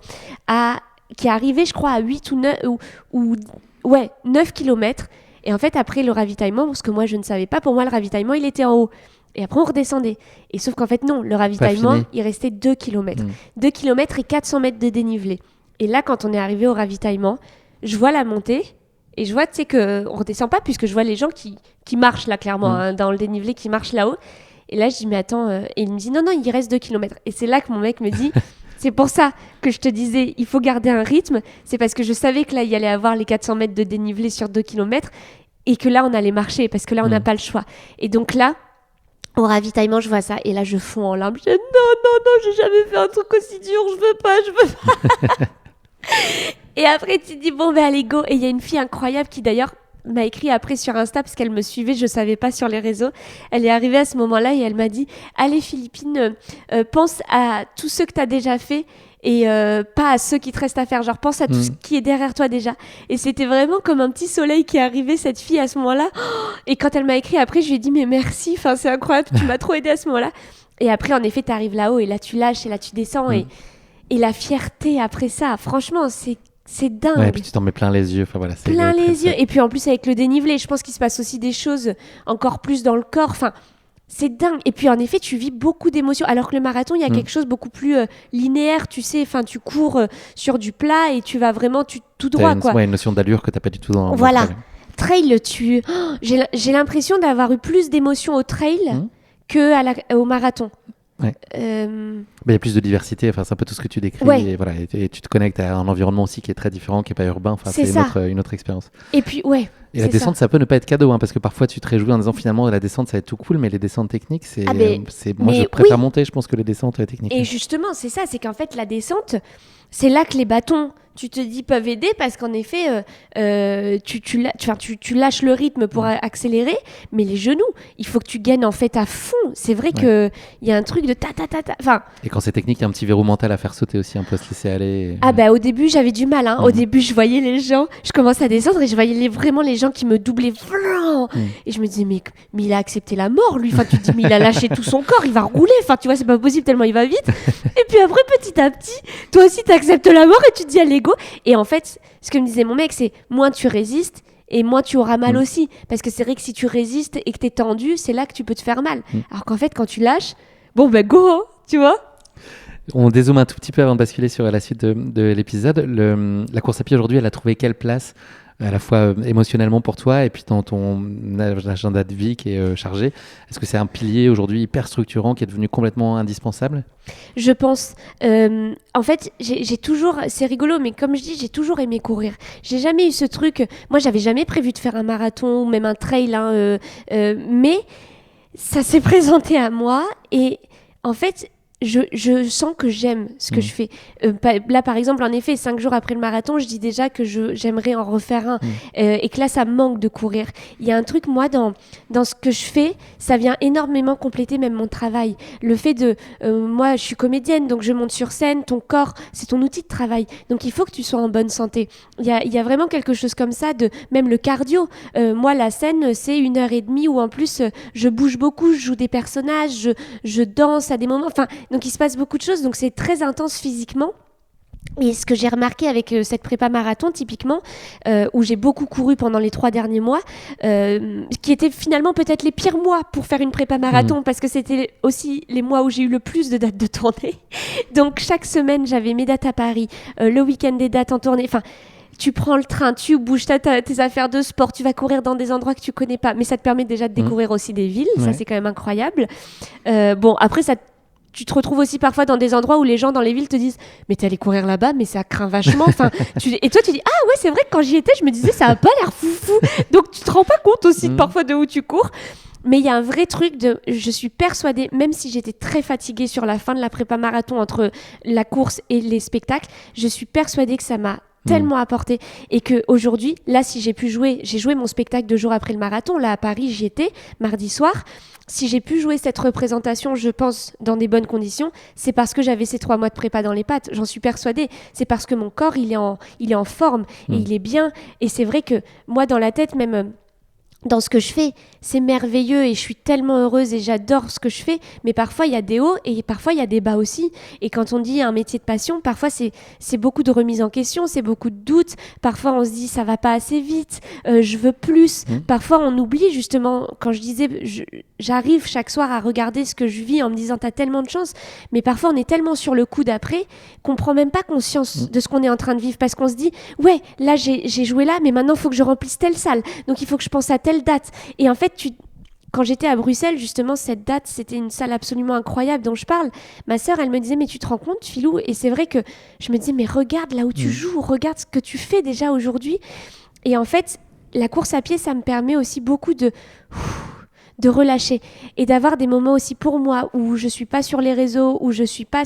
qui est arrivé, je crois, à 8 ou 9 ou Ouais, 9 kilomètres. Et en fait, après le ravitaillement, parce que moi, je ne savais pas, pour moi, le ravitaillement, il était en haut. Et après, on redescendait. Et sauf qu'en fait, non, le ravitaillement, fini. il restait 2 kilomètres. 2 kilomètres et 400 mètres de dénivelé. Et là, quand on est arrivé au ravitaillement, je vois la montée. Et je vois, tu sais, qu'on ne redescend pas, puisque je vois les gens qui marchent là, clairement, dans le dénivelé, qui marchent là-haut. Et là, je dis, mais attends. Et il me dit, non, il reste 2 kilomètres. Et c'est là que mon mec me dit, c'est pour ça que je te disais, il faut garder un rythme. C'est parce que je savais que là, il y allait avoir les 400 mètres de dénivelé sur 2 kilomètres. Et que là, on allait marcher, parce que là, on n'a pas le choix. Et donc là, au ravitaillement, je vois ça. Et là, je fonds en larmes. Je dis, non, j'ai jamais fait un truc aussi dur. Je veux pas. Et après, tu te dis, bon, ben allez, go. Et il y a une fille incroyable qui, d'ailleurs, m'a écrit après sur Insta parce qu'elle me suivait, je savais pas sur les réseaux. Elle est arrivée à ce moment-là et elle m'a dit, allez Philippine, pense à tous ceux que tu as déjà fait et pas à ceux qui te restent à faire. Genre, pense à tout ce qui est derrière toi déjà. Et c'était vraiment comme un petit soleil qui est arrivé, cette fille, à ce moment-là. Et quand elle m'a écrit après, je lui ai dit, mais merci, enfin, c'est incroyable, tu m'as trop aidée à ce moment-là. Et après, en effet, tu arrives là-haut et là, tu lâches et là, tu descends. Et la fierté après ça, franchement, c'est dingue. Ouais, et puis tu t'en mets plein les yeux. Enfin, voilà, c'est plein les yeux. Et puis en plus, avec le dénivelé, je pense qu'il se passe aussi des choses encore plus dans le corps. Enfin, c'est dingue. Et puis en effet, tu vis beaucoup d'émotions. Alors que le marathon, il y a quelque chose beaucoup plus linéaire, tu sais. Enfin, tu cours sur du plat et tu vas vraiment tout droit, quoi. Ouais, une notion d'allure que tu n'as pas du tout dans voilà. le trail. Trail, j'ai l'impression d'avoir eu plus d'émotions au trail qu'au marathon. Ouais. Il y a plus de diversité, enfin, c'est un peu tout ce que tu décris. Ouais. Et, voilà, et tu te connectes à un environnement aussi qui est très différent, qui n'est pas urbain. Enfin, c'est une autre expérience. Et puis, ouais. Et la descente, ça peut ne pas être cadeau, parce que parfois tu te réjouis en disant finalement la descente ça va être tout cool, mais les descentes techniques, moi je préfère monter, je pense, que les descentes techniques. Et justement, c'est ça, c'est qu'en fait la descente, c'est là que les bâtons, tu te dis, peuvent aider parce qu'en effet, tu lâches le rythme pour accélérer, mais les genoux, il faut que tu gaines en fait à fond. C'est vrai qu'il y a un truc de ta. Enfin, et quand c'est technique, il y a un petit verrou mental à faire sauter aussi, un peu à se laisser aller. Au début, j'avais du mal. Au début, je voyais les gens, je commençais à descendre et je voyais vraiment les gens qui me doublaient. Et je me disais, mais il a accepté la mort, lui. Enfin, tu te dis, mais il a lâché tout son corps, il va rouler. Enfin, tu vois, c'est pas possible tellement il va vite. Et puis après, petit à petit, toi aussi, tu acceptes la mort et tu te dis, allez, go. Et en fait, ce que me disait mon mec, c'est moins tu résistes et moins tu auras mal aussi. Parce que c'est vrai que si tu résistes et que t'es tendu, c'est là que tu peux te faire mal. Alors qu'en fait, quand tu lâches, bon, ben go, hein, tu vois. On dézoome un tout petit peu avant de basculer sur la suite de l'épisode. La course à pied aujourd'hui, elle a trouvé quelle place à la fois émotionnellement pour toi et puis dans ton agenda de vie qui est chargé? Est-ce que c'est un pilier aujourd'hui hyper structurant qui est devenu complètement indispensable? Je pense. En fait, j'ai toujours... C'est rigolo, mais comme je dis, j'ai toujours aimé courir. J'ai jamais eu ce truc... Moi, j'avais jamais prévu de faire un marathon ou même un trail, mais ça s'est présenté à moi et en fait... Je sens que j'aime ce que je fais. Là, par exemple, en effet, 5 jours après le marathon, je dis déjà que j'aimerais en refaire un. Et que là, ça me manque de courir. Il y a un truc, moi, dans ce que je fais, ça vient énormément compléter même mon travail. Le fait de... moi, je suis comédienne, donc je monte sur scène. Ton corps, c'est ton outil de travail. Donc, il faut que tu sois en bonne santé. Il y a vraiment quelque chose comme ça, même le cardio. Moi, la scène, c'est 1h30 où, en plus, je bouge beaucoup, je joue des personnages, je danse à des moments... Enfin, donc il se passe beaucoup de choses, donc c'est très intense physiquement. Et ce que j'ai remarqué avec cette prépa marathon, typiquement, où j'ai beaucoup couru pendant les 3 derniers mois, qui étaient finalement peut-être les pires mois pour faire une prépa marathon, parce que c'était aussi les mois où j'ai eu le plus de dates de tournée. Donc chaque semaine, j'avais mes dates à Paris, le week-end des dates en tournée, enfin... Tu prends le train, tu bouges tes affaires de sport, tu vas courir dans des endroits que tu connais pas, mais ça te permet déjà de découvrir aussi des villes, ça c'est quand même incroyable. Bon, après tu te retrouves aussi parfois dans des endroits où les gens dans les villes te disent mais t'es allé courir là-bas mais ça craint vachement, enfin, et toi tu dis ah ouais c'est vrai que quand j'y étais je me disais ça a pas l'air foufou, donc tu te rends pas compte aussi parfois de où tu cours. Mais il y a un vrai truc je suis persuadée, même si j'étais très fatiguée sur la fin de la prépa marathon entre la course et les spectacles, je suis persuadée que ça m'a tellement apporté et que aujourd'hui là si j'ai joué mon spectacle 2 jours après le marathon, là à Paris j'y étais mardi soir. Si j'ai pu jouer cette représentation, je pense, dans des bonnes conditions, c'est parce que j'avais ces 3 mois de prépa dans les pattes. J'en suis persuadée. C'est parce que mon corps, il est en forme et il est bien. Et c'est vrai que moi, dans la tête, même dans ce que je fais, c'est merveilleux et je suis tellement heureuse et j'adore ce que je fais, mais parfois il y a des hauts et parfois il y a des bas aussi. Et quand on dit un métier de passion, parfois c'est beaucoup de remise en question, c'est beaucoup de doutes, parfois on se dit ça va pas assez vite, je veux plus. Parfois on oublie justement, quand je disais j'arrive chaque soir à regarder ce que je vis en me disant t'as tellement de chance, mais parfois on est tellement sur le coup d'après qu'on prend même pas conscience de ce qu'on est en train de vivre, parce qu'on se dit ouais là j'ai joué là, mais maintenant il faut que je remplisse telle salle, donc il faut que je pense à telle date. Et en fait, quand j'étais à Bruxelles, justement, cette date, c'était une salle absolument incroyable dont je parle. Ma sœur, elle me disait, mais tu te rends compte, Philou? Et c'est vrai que je me disais, mais regarde là où tu joues, regarde ce que tu fais déjà aujourd'hui. Et en fait, la course à pied, ça me permet aussi beaucoup de relâcher et d'avoir des moments aussi pour moi où je suis pas sur les réseaux, où je suis pas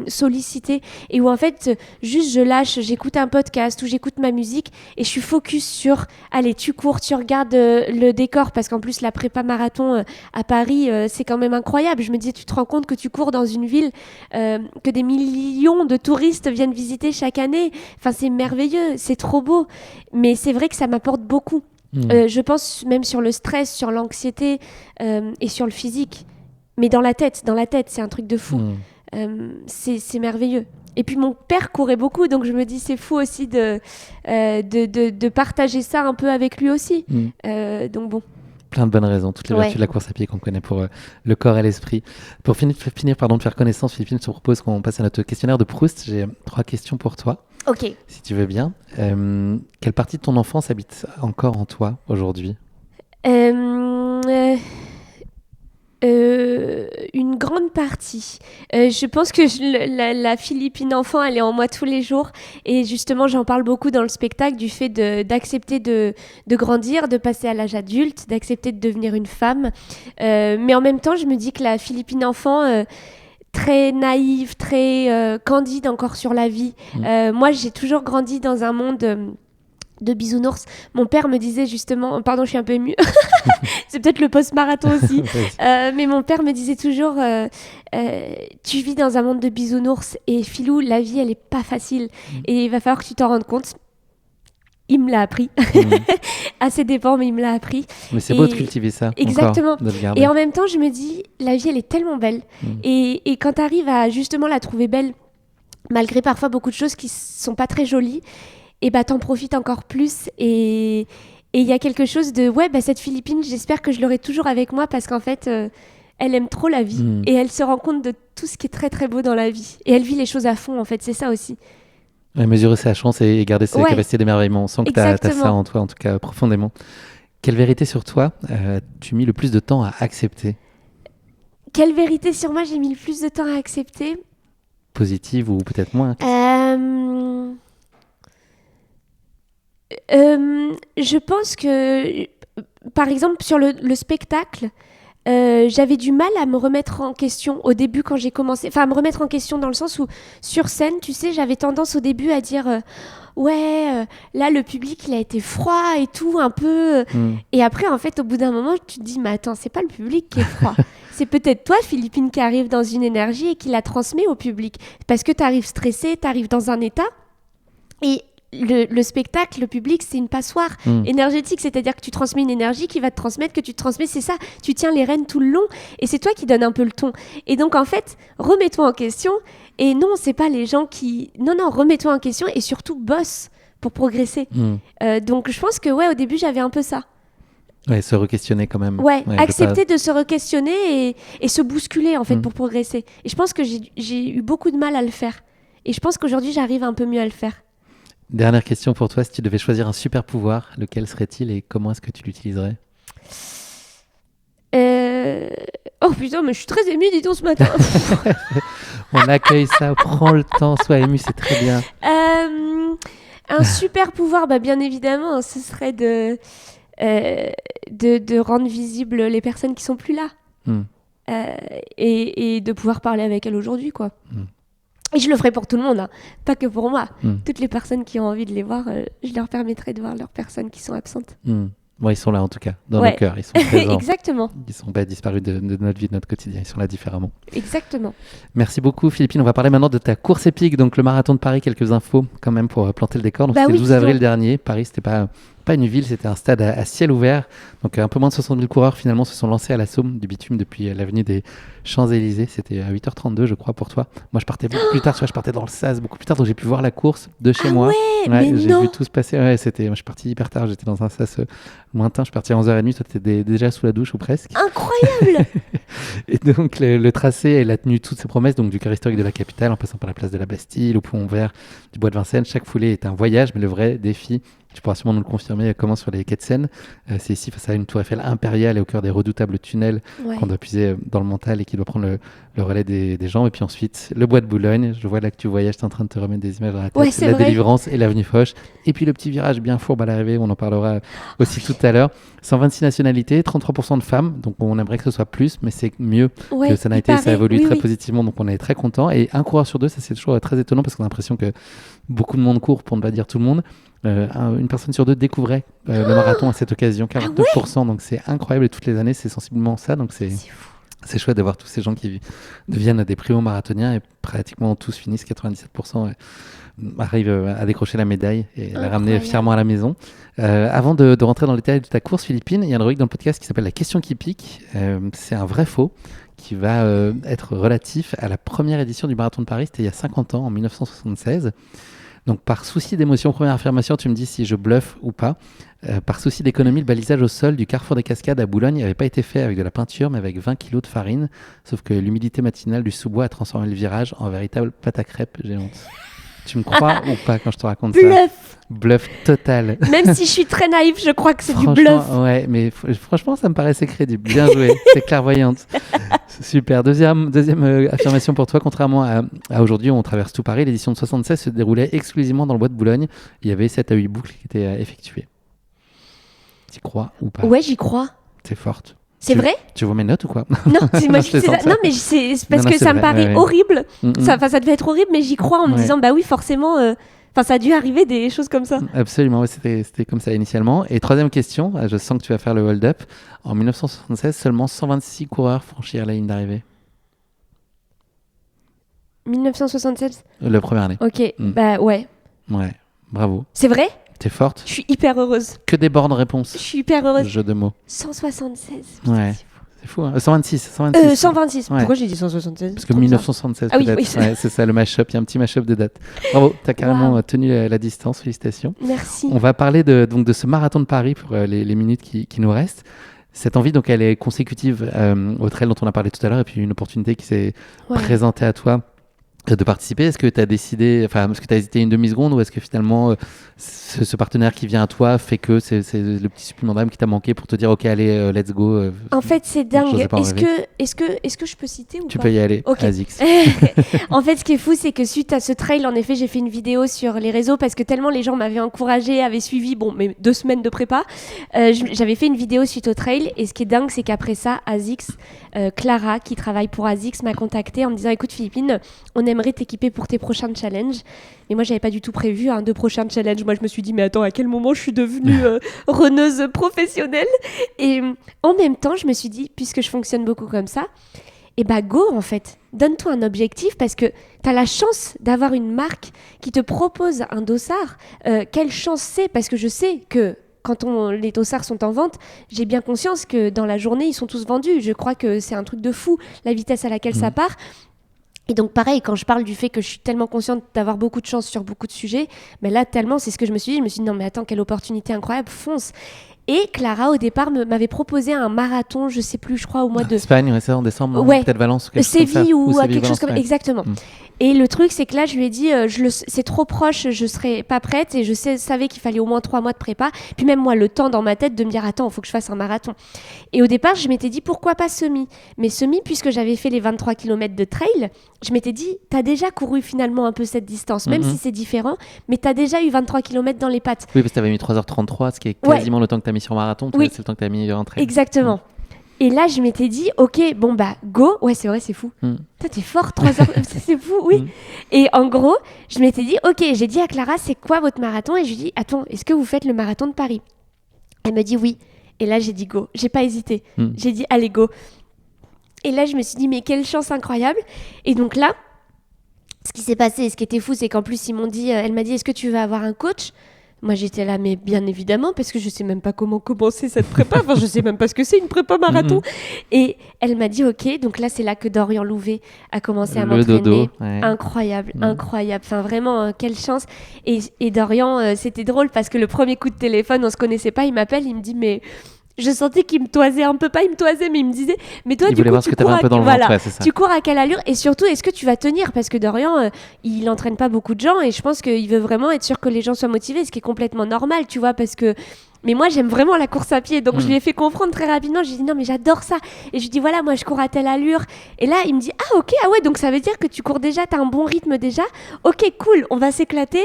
sollicitée et où en fait juste je lâche, j'écoute un podcast ou j'écoute ma musique et je suis focus sur allez tu cours, tu regardes le décor, parce qu'en plus la prépa marathon à Paris c'est quand même incroyable. Je me disais, tu te rends compte que tu cours dans une ville que des millions de touristes viennent visiter chaque année, enfin c'est merveilleux, c'est trop beau, mais c'est vrai que ça m'apporte beaucoup. Je pense même sur le stress, sur l'anxiété et sur le physique. Mais dans la tête, c'est un truc de fou. C'est merveilleux. Et puis mon père courait beaucoup, donc je me dis c'est fou aussi de partager ça un peu avec lui aussi. Donc bon. Plein de bonnes raisons, toutes les vertus de la course à pied qu'on connaît pour le corps et l'esprit. Pour finir de faire connaissance, Philippine, je te propose qu'on passe à notre questionnaire de Proust. J'ai 3 questions pour toi. Ok. Si tu veux bien. Quelle partie de ton enfance habite encore en toi aujourd'hui ? Une grande partie. Je pense que la Philippine enfant, elle est en moi tous les jours. Et justement, j'en parle beaucoup dans le spectacle, du fait d'accepter de grandir, de passer à l'âge adulte, d'accepter de devenir une femme. Mais en même temps, je me dis que la Philippine enfant... très naïve, très candide encore sur la vie. Moi, j'ai toujours grandi dans un monde de bisounours. Mon père me disait justement... Pardon, je suis un peu émue. C'est peut-être le post-marathon aussi. Mais mon père me disait toujours tu vis dans un monde de bisounours et Philou, la vie, elle est pas facile. Et il va falloir que tu t'en rendes compte. Il me l'a appris. À ses dépens, mais il me l'a appris. Mais c'est beau de cultiver ça. Exactement. Encore, de le garder. Et en même temps, je me dis, la vie, elle est tellement belle. Et quand tu arrives à justement la trouver belle, malgré parfois beaucoup de choses qui sont pas très jolies, et bah t'en profites encore plus. Et il y a quelque chose de, cette Philippine, j'espère que je l'aurai toujours avec moi, parce qu'en fait, elle aime trop la vie. Et elle se rend compte de tout ce qui est très très beau dans la vie. Et elle vit les choses à fond, en fait, c'est ça aussi. Mesurer sa chance et garder ses capacités d'émerveillement. On sent que tu as ça en toi, en tout cas profondément. Quelle vérité sur toi tu mis le plus de temps à accepter ? Quelle vérité sur moi j'ai mis le plus de temps à accepter ? Positive ou peut-être moins ? Je pense que, par exemple, sur le spectacle, j'avais du mal à me remettre en question au début quand j'ai commencé. Enfin, à me remettre en question dans le sens où, sur scène, tu sais, j'avais tendance au début à dire là, le public, il a été froid et tout, un peu. Et après, en fait, au bout d'un moment, tu te dis, mais attends, c'est pas le public qui est froid. C'est peut-être toi, Philippine, qui arrive dans une énergie et qui la transmet au public. Parce que tu arrives stressé, tu arrives dans un état. Et le spectacle, le public, c'est une passoire énergétique, c'est-à-dire que tu transmets une énergie qui va te transmettre, que tu te transmets, c'est ça, tu tiens les rênes tout le long et c'est toi qui donnes un peu le ton. Et donc en fait, remets-toi en question et non, c'est pas les gens qui... Non, remets-toi en question et surtout bosse pour progresser. Donc je pense que au début, j'avais un peu ça. Ouais, se re-questionner quand même. Accepter de se re-questionner et se bousculer en fait pour progresser. Et je pense que j'ai eu beaucoup de mal à le faire. Et je pense qu'aujourd'hui, j'arrive un peu mieux à le faire. Dernière question pour toi, si tu devais choisir un super pouvoir, lequel serait-il et comment est-ce que tu l'utiliserais ? Oh putain, mais je suis très émue, dis donc, ce matin. On accueille ça, prends le temps, sois émue, c'est très bien. Un super pouvoir, bien évidemment, ce serait de rendre visibles les personnes qui sont plus là. Et de pouvoir parler avec elles aujourd'hui, quoi. Et je le ferai pour tout le monde, hein, pas que pour moi. Toutes les personnes qui ont envie de les voir, je leur permettrai de voir leurs personnes qui sont absentes. Bon, ils sont là en tout cas, dans nos cœurs, ils sont présents. Exactement. Ils ne sont pas disparus de notre vie, de notre quotidien, ils sont là différemment. Exactement. Merci beaucoup Philippine, on va parler maintenant de ta course épique, donc le marathon de Paris, quelques infos quand même pour planter le décor. Donc c'était le 12 avril dernier, Paris c'était pas pas une ville, c'était un stade à ciel ouvert. Donc un peu moins de 60 000 coureurs finalement se sont lancés à l'assaut du bitume depuis l'avenue des Champs-Élysées. C'était à 8h32 je crois pour toi. Moi je partais beaucoup plus tard, tu vois, je partais dans le SAS beaucoup plus tard, donc j'ai pu voir la course de chez moi. Mais J'ai non. vu tout se passer. Moi je suis parti hyper tard, j'étais dans un SAS lointain, je suis parti à 11h30, toi t'étais déjà sous la douche ou presque. Incroyable. Et donc le tracé, elle a tenu toutes ses promesses, donc du cœur historique de la capitale, en passant par la place de la Bastille, au pont vert, du bois de Vincennes. Chaque foulée est un voyage, mais le vrai défi, tu pourras sûrement nous le confirmer, commence sur les quais de Seine. C'est ici face à une tour Eiffel impériale et au cœur des redoutables tunnels qu'on doit puiser dans le mental et qui doit prendre le relais des gens. Et puis ensuite, le bois de Boulogne. Je vois là que tu voyages, tu es en train de te remettre des images dans la tête. La Délivrance et l'avenue Foch. Et puis le petit virage bien fourbe à l'arrivée, on en parlera aussi tout à l'heure. 126 nationalités, 33% de femmes. Donc on aimerait que ce soit plus, mais c'est mieux que ça n'a été. Ça évolue très positivement, donc on est très content. Et un coureur sur deux, ça c'est toujours très étonnant parce qu'on a l'impression que beaucoup de monde court, pour ne pas dire tout le monde. Une personne sur deux découvrait le marathon à cette occasion, 49%. Donc c'est incroyable et toutes les années c'est sensiblement ça. Donc c'est chouette de voir tous ces gens qui deviennent des primo-marathoniens et pratiquement tous finissent, 97% arrivent à décrocher la médaille et la ramener fièrement à la maison. Avant de rentrer dans les détails de ta course, Philippine, il y a une rubrique dans le podcast qui s'appelle La question qui pique. C'est un vrai faux qui va être relatif à la première édition du Marathon de Paris. C'était il y a 50 ans, en 1976. Donc par souci d'émotion, première affirmation, tu me dis si je bluffe ou pas. Par souci d'économie, le balisage au sol du carrefour des Cascades à Boulogne n'avait pas été fait avec de la peinture, mais avec 20 kilos de farine. Sauf que l'humidité matinale du sous-bois a transformé le virage en véritable pâte à crêpes géante. Tu me crois ou pas quand je te raconte ça? Bluff total. Même si je suis très naïve, je crois que c'est du bluff. Ouais, mais franchement, ça me paraissait crédible. Bien joué, c'est clairvoyante. Super. Deuxième affirmation pour toi. Contrairement à aujourd'hui, on traverse tout Paris. L'édition de 76 se déroulait exclusivement dans le bois de Boulogne. Il y avait 7 à 8 boucles qui étaient effectuées. Tu crois ou pas? Ouais, j'y crois. T'es forte. C'est vrai? Tu vois mes notes ou quoi? Non, moi, non, mais c'est parce que ça me paraît horrible. Ça devait être horrible, mais j'y crois en me disant, bah oui, forcément, ça a dû arriver des choses comme ça. Absolument, c'était comme ça initialement. Et troisième question, je sens que tu vas faire le hold-up. En 1976, seulement 126 coureurs franchirent la ligne d'arrivée. 1976? La première année. Ok, bah ouais. Ouais, bravo. C'est vrai? T'es forte? Je suis hyper heureuse. Que des bornes réponses. Je suis hyper heureuse. Jeu de mots. 176. Ouais. C'est fou, hein. 126. 126. Ouais. Pourquoi j'ai dit 176? Parce que 1976, peut-être. Oui, c'est ça le mash-up. Il y a un petit mash-up de date. Bravo, tu as carrément tenu la distance. Félicitations. Merci. On va parler de ce marathon de Paris pour les minutes qui nous restent. Cette envie, donc, elle est consécutive au trail dont on a parlé tout à l'heure et puis une opportunité qui s'est présentée à toi de participer. Est-ce que tu as décidé, est-ce que tu as hésité une demi-seconde ou est-ce que finalement ce partenaire qui vient à toi fait que c'est le petit supplément d'âme qui t'a manqué pour te dire ok allez let's go. En fait c'est dingue. Est-ce que je peux citer ou tu pas? peux y aller. Okay. Azix. En fait ce qui est fou c'est que suite à ce trail en effet j'ai fait une vidéo sur les réseaux parce que tellement les gens m'avaient encouragé, avaient suivi mes 2 semaines de prépa. J'avais fait une vidéo suite au trail et ce qui est dingue c'est qu'après ça Azix, Clara qui travaille pour Azix m'a contactée en me disant écoute Philippine, on aimerait t'équiper pour tes prochains challenges. Mais moi, j'avais pas du tout prévu 2 prochains challenges. Moi, je me suis dit, mais attends, à quel moment je suis devenue runneuse professionnelle? Et en même temps, je me suis dit, puisque je fonctionne beaucoup comme ça, et bah go en fait. Donne-toi un objectif parce que t'as la chance d'avoir une marque qui te propose un dossard. Quelle chance c'est? Parce que je sais que quand les dossards sont en vente, j'ai bien conscience que dans la journée, ils sont tous vendus. Je crois que c'est un truc de fou, la vitesse à laquelle ça part. Et donc pareil, quand je parle du fait que je suis tellement consciente d'avoir beaucoup de chance sur beaucoup de sujets, mais là tellement c'est ce que je me suis dit non mais attends, quelle opportunité incroyable, fonce. Et Clara au départ m'avait proposé un marathon, je sais plus, je crois au mois de Espagne, ouais, ça en décembre, peut-être Valence, Séville ou quelque chose comme ça. Exactement. Et le truc c'est que là je lui ai dit c'est trop proche, je serais pas prête et je savais qu'il fallait au moins 3 mois de prépa, puis même moi le temps dans ma tête de me dire attends, il faut que je fasse un marathon. Et au départ je m'étais dit pourquoi pas semi, mais semi puisque j'avais fait les 23 km de trail, je m'étais dit t'as déjà couru finalement un peu cette distance, même si c'est différent, mais t'as déjà eu 23 km dans les pattes. Oui parce que t'avais mis 3h33, ce qui est quasiment le temps que t'as mis sur marathon, c'est le temps que t'as mis en trail. Exactement. Et là, je m'étais dit, ok, bon bah, go. Ouais, c'est vrai, c'est fou. Toi, t'es fort, 3 heures. C'est fou, oui. Et en gros, je m'étais dit, ok, j'ai dit à Clara, c'est quoi votre marathon? Et je lui ai dit, attends, est-ce que vous faites le marathon de Paris? Elle me dit oui. Et là, j'ai dit go. J'ai pas hésité. J'ai dit, allez, go. Et là, je me suis dit, mais quelle chance incroyable. Et donc là, ce qui s'est passé, et ce qui était fou, c'est qu'en plus, ils m'ont dit, elle m'a dit, est-ce que tu veux avoir un coach? Moi, j'étais là, mais bien évidemment, parce que je sais même pas comment commencer cette prépa. Enfin, je sais même pas ce que c'est une prépa marathon. Et elle m'a dit, ok. Donc là, c'est là que Dorian Louvet a commencé à m'entraîner. Dodo, ouais. Incroyable. Enfin, vraiment, quelle chance. Et Dorian, c'était drôle parce que le premier coup de téléphone, on se connaissait pas. Il m'appelle, il me dit, mais je sentais qu'il me toisait un peu, pas il me toisait, mais il me disait, mais toi, du coup, tu cours à quelle allure? Et surtout, est-ce que tu vas tenir? Parce que Dorian, il entraîne pas beaucoup de gens et je pense qu'il veut vraiment être sûr que les gens soient motivés, ce qui est complètement normal, tu vois, parce que. Mais moi, j'aime vraiment la course à pied. Donc, je lui ai fait comprendre très rapidement. Je lui ai dit, non, mais j'adore ça. Et je lui ai dit, voilà, moi, je cours à telle allure. Et là, il me dit, ah, ok, ah ouais, donc ça veut dire que tu cours déjà, t'as un bon rythme déjà. Ok, cool, on va s'éclater.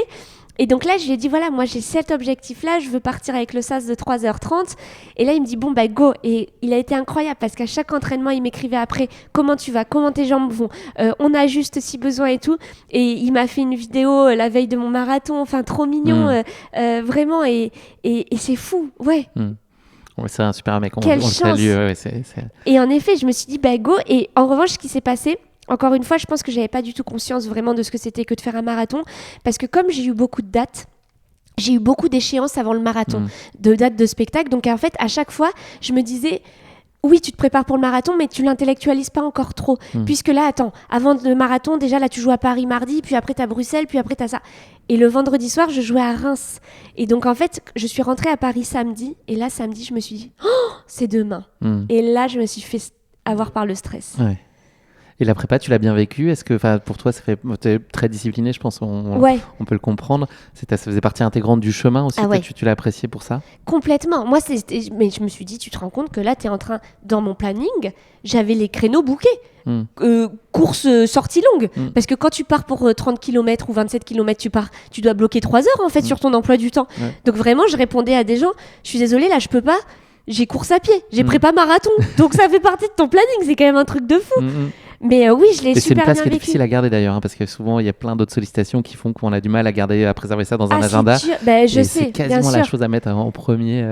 Et donc là, je lui ai dit, voilà, moi j'ai cet objectif-là, je veux partir avec le SAS de 3h30. Et là, il me dit, bon, bah go. Et il a été incroyable parce qu'à chaque entraînement, il m'écrivait après, comment tu vas, comment tes jambes vont, on ajuste si besoin et tout. Et il m'a fait une vidéo la veille de mon marathon, enfin, trop mignon, vraiment. Et c'est fou, ouais. Ouais, c'est un super mec, on Quelle le chance. salue. Ouais, Et en effet, je me suis dit, bah go. Et en revanche, ce qui s'est passé, encore une fois, je pense que j'avais pas du tout conscience vraiment de ce que c'était que de faire un marathon, parce que comme j'ai eu beaucoup de dates, j'ai eu beaucoup d'échéances avant le marathon, de dates de spectacle. Donc en fait, à chaque fois, je me disais, oui, tu te prépares pour le marathon, mais tu l'intellectualises pas encore trop. Puisque là, attends, avant le marathon, déjà là, tu joues à Paris mardi, puis après t'as Bruxelles, puis après t'as ça. Et le vendredi soir, je jouais à Reims. Et donc en fait, je suis rentrée à Paris samedi, et là, samedi, je me suis dit, oh, c'est demain. Et là, je me suis fait avoir par le stress. Ouais. Et la prépa, tu l'as bien vécu? Est-ce que pour toi, t'es très discipliné, je pense, on peut le comprendre. Ça faisait partie intégrante du chemin aussi, tu l'as apprécié pour ça? Complètement. Moi, mais je me suis dit, tu te rends compte que là, tu es en train, dans mon planning, j'avais les créneaux bookés. Course sortie longue. Parce que quand tu pars pour 30 km ou 27 km, tu dois bloquer 3 heures en fait sur ton emploi du temps. Donc vraiment, je répondais à des gens, je suis désolée, là, je peux pas. J'ai course à pied, j'ai prépa marathon. Donc ça fait partie de ton planning, c'est quand même un truc de fou. Mais oui, je l'ai super bien vécu. C'est une place qui est difficile à garder d'ailleurs, parce que souvent il y a plein d'autres sollicitations qui font qu'on a du mal à préserver ça dans un agenda. Je sais, c'est quasiment la chose à mettre en premier.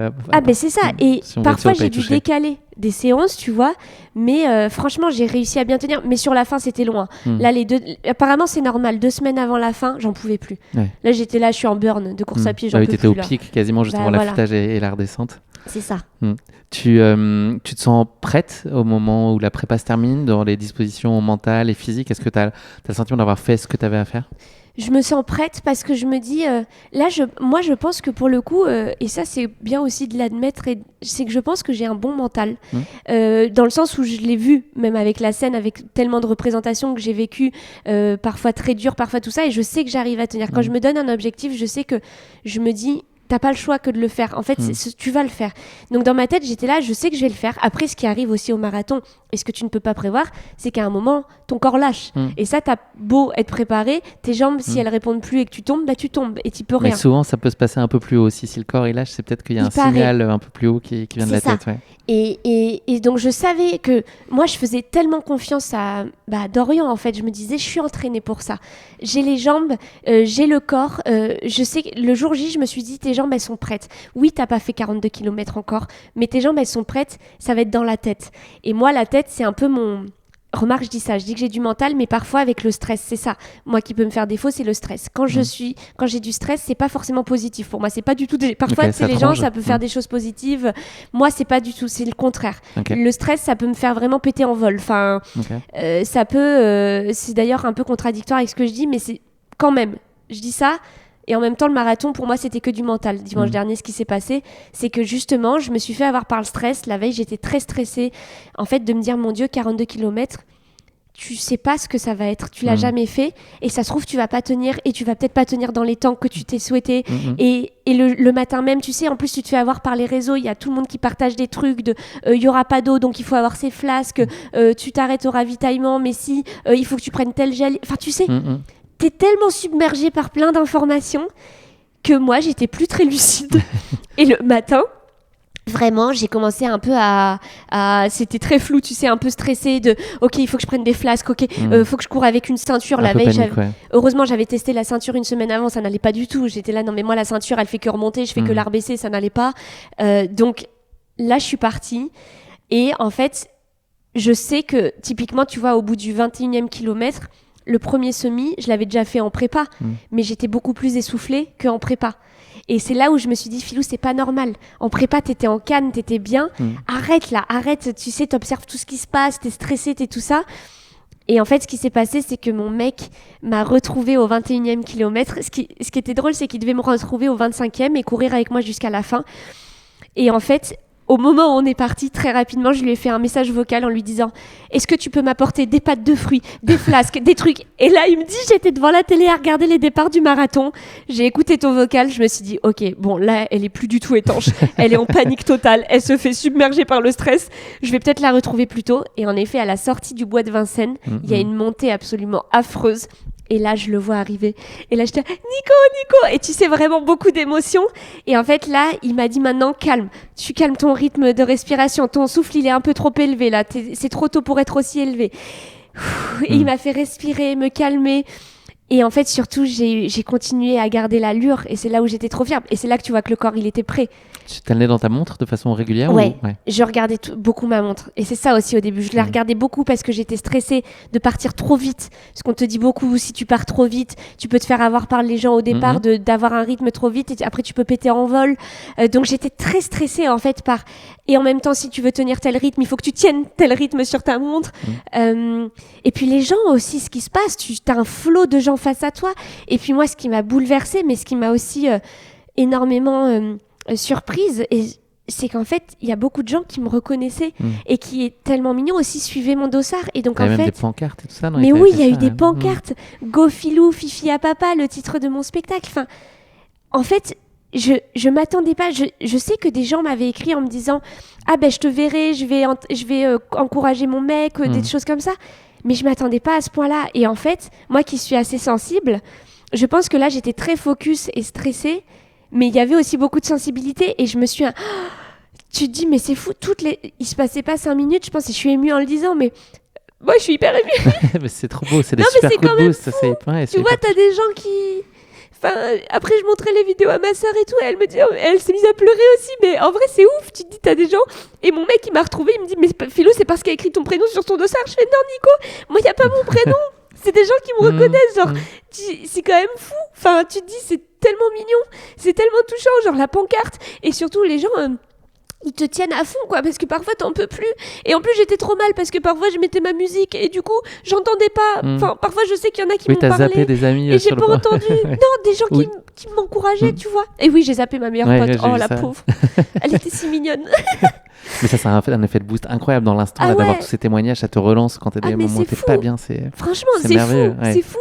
C'est ça. Et parfois j'ai dû décaler des séances, tu vois. Mais franchement, j'ai réussi à bien tenir. Mais sur la fin, c'était loin. Là, apparemment, c'est normal. 2 semaines avant la fin, j'en pouvais plus. Là, j'étais là, je suis en burn de course à pied. T'étais au pic quasiment juste avant l'affûtage et la redescente. C'est ça. Tu te sens prête au moment où la prépa se termine, dans les dispositions mentales et physiques? Est-ce que tu as le sentiment d'avoir fait ce que tu avais à faire? Je me sens prête parce que je me dis, moi je pense que pour le coup, et ça c'est bien aussi de l'admettre, c'est que je pense que j'ai un bon mental. Dans le sens où je l'ai vu, même avec la scène, avec tellement de représentations que j'ai vécues, parfois très dures, parfois tout ça, et je sais que j'arrive à tenir. Quand je me donne un objectif, je sais que je me dis, t'as pas le choix que de le faire. En fait, tu vas le faire. Donc dans ma tête, j'étais là, je sais que je vais le faire. Après, ce qui arrive aussi au marathon, et ce que tu ne peux pas prévoir, c'est qu'à un moment, ton corps lâche. Et ça, t'as beau être préparé, tes jambes, si elles répondent plus et que tu tombes, bah tu tombes et tu peux rien. Mais souvent, ça peut se passer un peu plus haut aussi. Si le corps il lâche, c'est peut-être qu'il y a un signal un peu plus haut qui vient de la tête. Ouais. Et donc je savais que moi je faisais tellement confiance à Dorian en fait, je me disais je suis entraînée pour ça, j'ai les jambes, j'ai le corps, je sais que le jour J je me suis dit tes jambes elles sont prêtes, oui t'as pas fait 42 km encore mais tes jambes elles sont prêtes, ça va être dans la tête. Et moi la tête c'est un peu mon... Remarque, je dis que j'ai du mental, mais parfois avec le stress, c'est ça. Moi qui peut me faire défaut, c'est le stress. Quand j'ai du stress, c'est pas forcément positif pour moi. C'est pas du tout. Parfois, les gens, ça peut faire des choses positives. Moi, c'est pas du tout. C'est le contraire. Le stress, ça peut me faire vraiment péter en vol. Enfin, ça peut. C'est d'ailleurs un peu contradictoire avec ce que je dis, mais c'est quand même. Je dis ça. Et en même temps, le marathon, pour moi, c'était que du mental. Dimanche dernier, ce qui s'est passé, c'est que justement, je me suis fait avoir par le stress. La veille, j'étais très stressée. En fait, de me dire, mon Dieu, 42 km, tu sais pas ce que ça va être. Tu l'as jamais fait. Et ça se trouve, tu vas pas tenir. Et tu vas peut-être pas tenir dans les temps que tu t'es souhaité. Et le matin même, tu sais, en plus, tu te fais avoir par les réseaux. Il y a tout le monde qui partage des trucs de il y aura pas d'eau, donc il faut avoir ses flasques. Tu t'arrêtes au ravitaillement, mais si, il faut que tu prennes tel gel. Enfin, tu sais... T'es tellement submergé par plein d'informations que moi, j'étais plus très lucide. Et le matin, vraiment, j'ai commencé un peu à... C'était très flou, tu sais, un peu stressé de « Ok, il faut que je prenne des flasques, ok, faut que je cours avec une ceinture. » La veille, heureusement, j'avais testé la ceinture une semaine avant, ça n'allait pas du tout. J'étais là, non mais moi, la ceinture, elle fait que remonter, je fais que la rebaisser, ça n'allait pas. Donc là, je suis partie. Et en fait, je sais que, typiquement, tu vois, au bout du 21e kilomètre, le premier semi, je l'avais déjà fait en prépa, mais j'étais beaucoup plus essoufflée qu'en prépa. Et c'est là où je me suis dit, Philou, c'est pas normal. En prépa, t'étais en canne, t'étais bien. Arrête, tu sais, t'observes tout ce qui se passe, t'es stressée, t'es tout ça. Et en fait, ce qui s'est passé, c'est que mon mec m'a retrouvée au 21e kilomètre. Ce qui était drôle, c'est qu'il devait me retrouver au 25e et courir avec moi jusqu'à la fin. Et en fait, au moment où on est parti, très rapidement, je lui ai fait un message vocal en lui disant « Est-ce que tu peux m'apporter des pâtes de fruits, des flasques, des trucs ?» Et là, il me dit « J'étais devant la télé à regarder les départs du marathon. J'ai écouté ton vocal. Je me suis dit « Ok, bon, là, elle est plus du tout étanche. Elle est en panique totale. Elle se fait submerger par le stress. Je vais peut-être la retrouver plus tôt. » Et en effet, à la sortie du bois de Vincennes, il y a une montée absolument affreuse. Et là, je le vois arriver. Et là, j'étais Nico. Et tu sais, vraiment beaucoup d'émotions. Et en fait, là, il m'a dit maintenant, calme. Tu calmes ton rythme de respiration. Ton souffle, il est un peu trop élevé, là. C'est trop tôt pour être aussi élevé. Et il m'a fait respirer, me calmer. Et en fait, surtout, j'ai continué à garder l'allure. Et c'est là où j'étais trop fière. Et c'est là que tu vois que le corps, il était prêt. Tu t'as le nez dans ta montre de façon régulière Ouais, ou... ouais. Je regardais beaucoup ma montre. Et c'est ça aussi au début. Je la regardais beaucoup parce que j'étais stressée de partir trop vite. Parce qu'on te dit beaucoup, si tu pars trop vite, tu peux te faire avoir par les gens au départ, d'avoir un rythme trop vite. Et après, tu peux péter en vol. Donc, j'étais très stressée en fait par... Et en même temps, si tu veux tenir tel rythme, il faut que tu tiennes tel rythme sur ta montre. Et puis les gens aussi, ce qui se passe, tu as un flot de gens face à toi. Et puis moi, ce qui m'a bouleversée, mais ce qui m'a aussi énormément... surprise, et c'est qu'en fait il y a beaucoup de gens qui me reconnaissaient et qui est tellement mignon aussi suivaient mon dossard. Et donc en même fait des pancartes et tout ça, non? Mais oui, il y a eu des pancartes, Go Filou, Fifi à papa, le titre de mon spectacle. Enfin, en fait je m'attendais pas. Je sais que des gens m'avaient écrit en me disant ah ben je te verrai, je vais encourager mon mec, des choses comme ça, mais je m'attendais pas à ce point-là. Et en fait moi qui suis assez sensible, je pense que là j'étais très focus et stressée. Mais il y avait aussi beaucoup de sensibilité et je me suis... Tu te dis, mais c'est fou, il se passait pas 5 minutes, je pense, et je suis émue en le disant, mais moi je suis hyper émue. Mais c'est trop beau, c'est des super coups de boost. Tu vois, t'as des gens qui... Enfin, après je montrais les vidéos à ma sœur et tout, et elle me dit, elle s'est mise à pleurer aussi, mais en vrai c'est ouf, tu te dis, t'as des gens... Et mon mec il m'a retrouvée, il me dit, mais Philo, c'est parce qu'il a écrit ton prénom sur ton dossard. Je fais, non Nico, moi il n'y a pas mon prénom. C'est des gens qui me reconnaissent, genre, c'est quand même fou. Enfin, tu te dis, c'est tellement mignon, c'est tellement touchant, genre la pancarte. Et surtout, les gens, ils te tiennent à fond, quoi, parce que parfois, t'en peux plus. Et en plus, j'étais trop mal, parce que parfois, je mettais ma musique, et du coup, j'entendais pas. Enfin, parfois, je sais qu'il y en a qui m'ont parlé. Oui, t'as zappé des amis et j'ai pas entendu. Non, des gens qui m'encourageaient, tu vois. Et oui, j'ai zappé ma meilleure pote. Oh, la pauvre. Elle était si mignonne. Mais ça a un effet de boost incroyable dans l'instant, d'avoir tous ces témoignements, ça te relance quand t'es des moments où t'es pas bien. Franchement, c'est fou, c'est fou.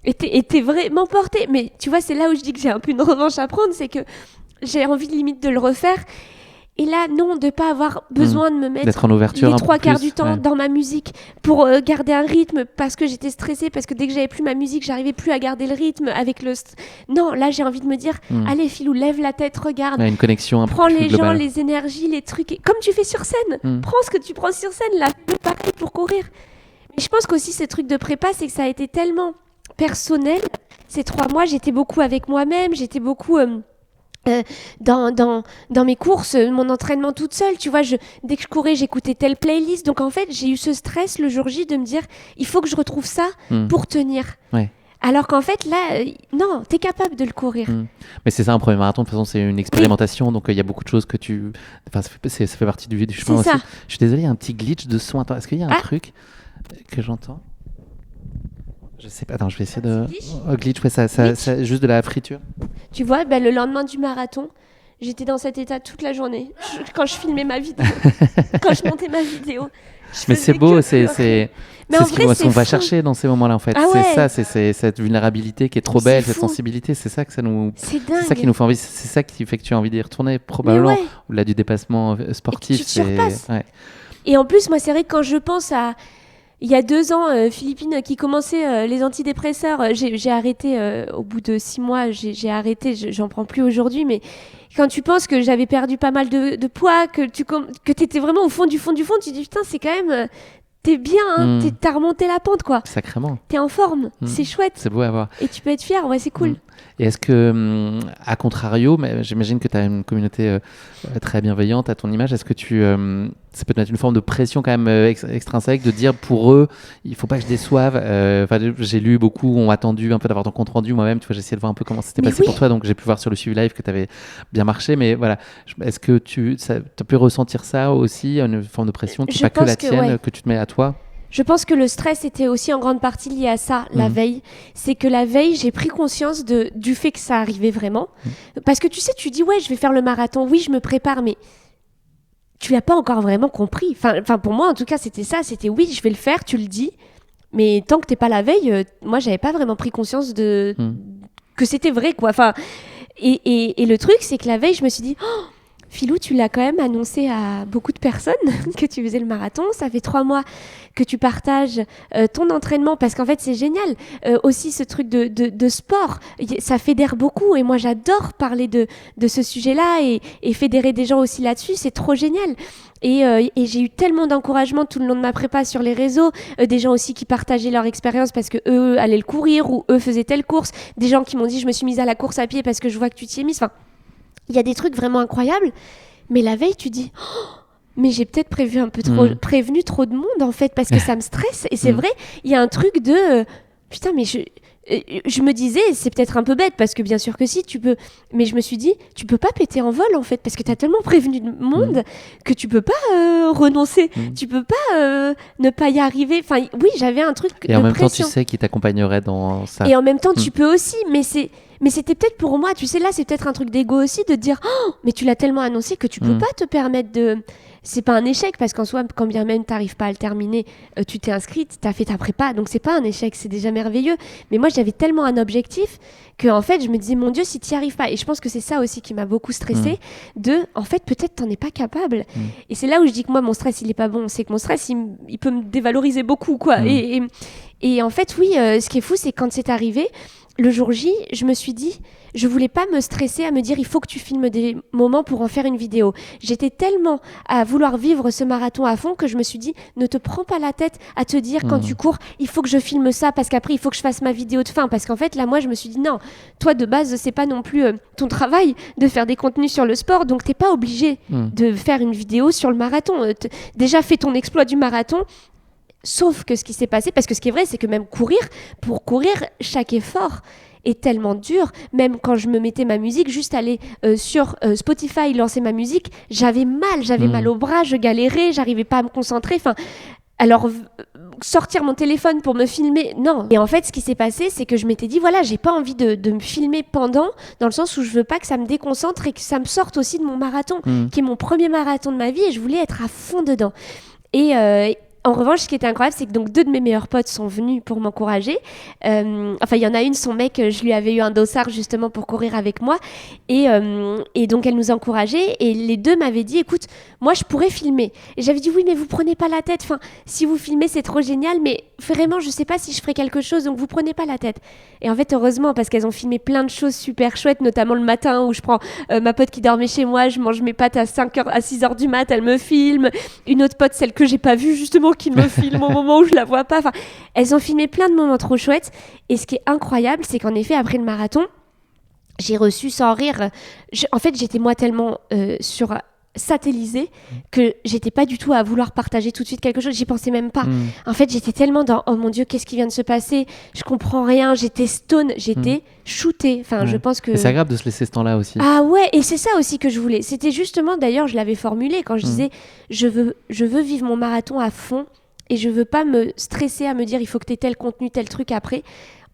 Et t'es vraiment porté. Mais tu vois, c'est là où je dis que j'ai un peu une revanche à prendre, c'est que j'ai envie limite de le refaire. Et là, non, de pas avoir besoin de me mettre d'être en ouverture les 3/4 du temps dans ma musique pour garder un rythme, parce que j'étais stressée, parce que dès que j'avais plus ma musique, j'arrivais plus à garder le rythme avec le... Non, là, j'ai envie de me dire, allez Philou, lève la tête, regarde. Une connexion un peu prends plus les globale. gens, les énergies, les trucs, comme tu fais sur scène. Prends ce que tu prends sur scène, là, fais pareil pour courir. Mais je pense qu'aussi, ce truc de prépa, c'est que ça a été tellement personnel. Ces 3 mois, j'étais beaucoup avec moi-même, j'étais beaucoup... dans mes courses, mon entraînement toute seule, tu vois, dès que je courais, j'écoutais telle playlist. Donc en fait, j'ai eu ce stress le jour J de me dire, il faut que je retrouve ça pour tenir. Ouais. Alors qu'en fait, là, non, t'es capable de le courir. Mais c'est ça, un premier marathon, de toute façon, c'est une expérimentation, donc il y a beaucoup de choses que tu... Enfin, ça fait partie du chemin aussi. Je suis désolé, il y a un petit glitch de son. Attends, est-ce qu'il y a un truc que j'entends ? Je sais pas, attends, je vais essayer de... Glitch, ouais, ça, juste de la friture. Tu vois, le lendemain du marathon, j'étais dans cet état toute la journée. Quand je filmais ma vidéo, quand je montais ma vidéo. Mais c'est beau, c'est ce qu'on va fou. Chercher dans ces moments-là, en fait. C'est cette vulnérabilité qui est trop belle, cette sensibilité, c'est ça que ça nous... C'est dingue. C'est ça qui nous fait envie, c'est ça qui fait que tu as envie d'y retourner, probablement. Ou là, du dépassement sportif. Et tu te surpasses. Et en plus, moi, c'est vrai que quand je pense à... Il y a 2 ans, Philippine qui commençait les antidépresseurs, j'ai arrêté au bout de 6 mois, j'ai arrêté, j'en prends plus aujourd'hui, mais quand tu penses que j'avais perdu pas mal de poids, que t'étais vraiment au fond du fond, tu te dis putain, c'est quand même, t'es bien, t'as remonté la pente, quoi. Sacrément. T'es en forme, c'est chouette. C'est beau à voir. Et tu peux être fier, ouais, c'est cool. Et est-ce que, à contrario, mais j'imagine que tu as une communauté très bienveillante à ton image, est-ce que ça peut être une forme de pression quand même extrinsèque de dire pour eux, il faut pas que je déçoive. J'ai lu beaucoup, ont attendu un peu d'avoir ton compte rendu. Moi-même, tu vois, j'ai essayé de voir un peu comment c'était passé pour toi, donc j'ai pu voir sur le suivi live que tu avais bien marché. Mais voilà, est-ce que tu as pu ressentir ça aussi, une forme de pression qui n'est pas que la tienne, que tu te mets à toi? Je pense que le stress était aussi en grande partie lié à ça, la veille. C'est que la veille, j'ai pris conscience du fait que ça arrivait vraiment. Parce que tu sais, tu dis, ouais, je vais faire le marathon, oui, je me prépare, mais tu l'as pas encore vraiment compris. Enfin, pour moi, en tout cas, c'était ça. C'était, oui, je vais le faire, tu le dis. Mais tant que t'es pas la veille, moi, j'avais pas vraiment pris conscience que c'était vrai, quoi. Enfin, et le truc, c'est que la veille, je me suis dit... Philou, tu l'as quand même annoncé à beaucoup de personnes que tu faisais le marathon. Ça fait 3 mois que tu partages ton entraînement parce qu'en fait, c'est génial. Aussi, ce truc de sport, ça fédère beaucoup. Et moi, j'adore parler de ce sujet-là et fédérer des gens aussi là-dessus. C'est trop génial. Et j'ai eu tellement d'encouragement tout le long de ma prépa sur les réseaux. Des gens aussi qui partageaient leur expérience parce qu'eux allaient le courir ou eux faisaient telle course. Des gens qui m'ont dit, je me suis mise à la course à pied parce que je vois que tu t'y es mise. Enfin, il y a des trucs vraiment incroyables, mais la veille, tu dis mais j'ai peut-être prévenu trop de monde, en fait, parce que ça me stresse. Et c'est vrai, il y a un truc de... putain, mais je me disais, c'est peut-être un peu bête, parce que bien sûr que si, tu peux... Mais je me suis dit, tu peux pas péter en vol, en fait, parce que t'as tellement prévenu de monde que tu peux pas renoncer. Tu peux pas ne pas y arriver. Enfin, oui, j'avais un truc de pression. Et en même temps, tu sais qui t'accompagnerait dans ça. Et en même temps, tu peux aussi, mais c'était peut-être pour moi, tu sais, là, c'est peut-être un truc d'ego aussi, de dire, mais tu l'as tellement annoncé que tu peux pas te permettre de... C'est pas un échec, parce qu'en soi, quand bien même t'arrives pas à le terminer, tu t'es inscrite, t'as fait ta prépa, donc c'est pas un échec, c'est déjà merveilleux. Mais moi, j'avais tellement un objectif que, en fait, je me disais, mon Dieu, si t'y arrives pas. Et je pense que c'est ça aussi qui m'a beaucoup stressée, en fait, peut-être t'en es pas capable. Et c'est là où je dis que moi, mon stress, il est pas bon. C'est que mon stress, il peut me dévaloriser beaucoup, quoi. Et en fait, oui, ce qui est fou, c'est quand c'est arrivé, le jour J, je me suis dit, je voulais pas me stresser à me dire il faut que tu filmes des moments pour en faire une vidéo. J'étais tellement à vouloir vivre ce marathon à fond que je me suis dit ne te prends pas la tête à te dire quand tu cours il faut que je filme ça parce qu'après il faut que je fasse ma vidéo de fin, parce qu'en fait là moi je me suis dit non, toi de base c'est pas non plus ton travail de faire des contenus sur le sport, donc t'es pas obligé de faire une vidéo sur le marathon. Déjà fais ton exploit du marathon. Sauf que ce qui s'est passé, parce que ce qui est vrai, c'est que même pour courir, chaque effort est tellement dur. Même quand je me mettais ma musique, juste aller sur Spotify, lancer ma musique, j'avais mal au bras, je galérais, j'arrivais pas à me concentrer. Enfin, alors sortir mon téléphone pour me filmer, non. Et en fait, ce qui s'est passé, c'est que je m'étais dit, voilà, j'ai pas envie de me filmer pendant, dans le sens où je veux pas que ça me déconcentre et que ça me sorte aussi de mon marathon, qui est mon premier marathon de ma vie, et je voulais être à fond dedans. Et en revanche, ce qui était incroyable, c'est que donc 2 de mes meilleurs potes sont venus pour m'encourager. Enfin, il y en a une, son mec, je lui avais eu un dossard justement pour courir avec moi. Et donc, elle nous encourageait. Et les 2 m'avaient dit, écoute, moi, je pourrais filmer. Et j'avais dit, oui, mais vous prenez pas la tête. Enfin, si vous filmez, c'est trop génial. Mais vraiment, je sais pas si je ferai quelque chose. Donc, vous prenez pas la tête. Et en fait, heureusement, parce qu'elles ont filmé plein de choses super chouettes, notamment le matin où je prends ma pote qui dormait chez moi, je mange mes pâtes à 6h du mat, elle me filme. Une autre pote, celle que j'ai pas vue justement, qui me filme au moment où je la vois pas. Enfin, elles ont filmé plein de moments trop chouettes. Et ce qui est incroyable, c'est qu'en effet, après le marathon, j'ai reçu sans rire... En fait, j'étais moi tellement satellisée que j'étais pas du tout à vouloir partager tout de suite quelque chose. J'y pensais même pas. En fait, j'étais tellement dans oh mon Dieu, qu'est-ce qui vient de se passer? Je comprends rien. J'étais stone. J'étais shootée. Enfin, je pense que... Et c'est agréable de se laisser ce temps-là aussi. Ah ouais, et c'est ça aussi que je voulais. C'était justement, d'ailleurs, je l'avais formulé quand je disais je veux vivre mon marathon à fond et je veux pas me stresser à me dire il faut que t'aies tel contenu, tel truc après.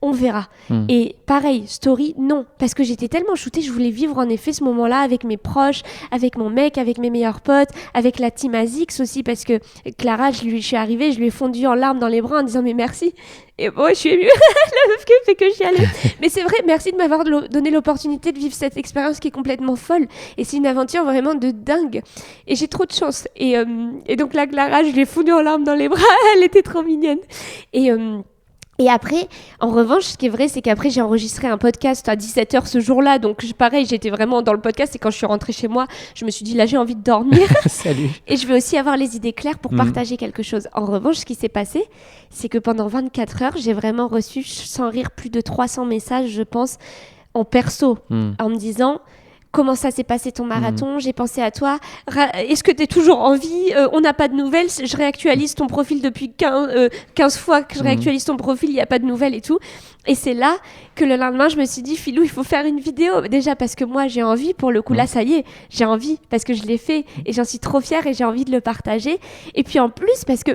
On verra. Et pareil, story, non. Parce que j'étais tellement shootée, je voulais vivre en effet ce moment-là avec mes proches, avec mon mec, avec mes meilleurs potes, avec la team ASICS aussi, parce que Clara, je suis arrivée, je lui ai fondu en larmes dans les bras en disant mais merci. Et bon, je suis émue. La meuf qui fait que j'y allais. Mais c'est vrai, merci de m'avoir donné l'opportunité de vivre cette expérience qui est complètement folle. Et c'est une aventure vraiment de dingue. Et j'ai trop de chance. Et donc là, Clara, je l'ai fondue en larmes dans les bras. Elle était trop mignonne. Et après, en revanche, ce qui est vrai, c'est qu'après, j'ai enregistré un podcast à 17h ce jour-là. Donc, pareil, j'étais vraiment dans le podcast. Et quand je suis rentrée chez moi, je me suis dit, là, j'ai envie de dormir. Salut. Et je vais aussi avoir les idées claires pour partager quelque chose. En revanche, ce qui s'est passé, c'est que pendant 24 heures, j'ai vraiment reçu, sans rire, plus de 300 messages, je pense, en perso, en me disant... Comment ça s'est passé ton marathon ? J'ai pensé à toi. Est-ce que tu es toujours en vie ? On n'a pas de nouvelles. Je réactualise ton profil depuis 15 fois que je réactualise ton profil, il n'y a pas de nouvelles et tout. Et c'est là que le lendemain, je me suis dit, Philou, il faut faire une vidéo. Déjà parce que moi, j'ai envie, pour le coup, là, ça y est, j'ai envie parce que je l'ai fait et j'en suis trop fière et j'ai envie de le partager. Et puis en plus, parce que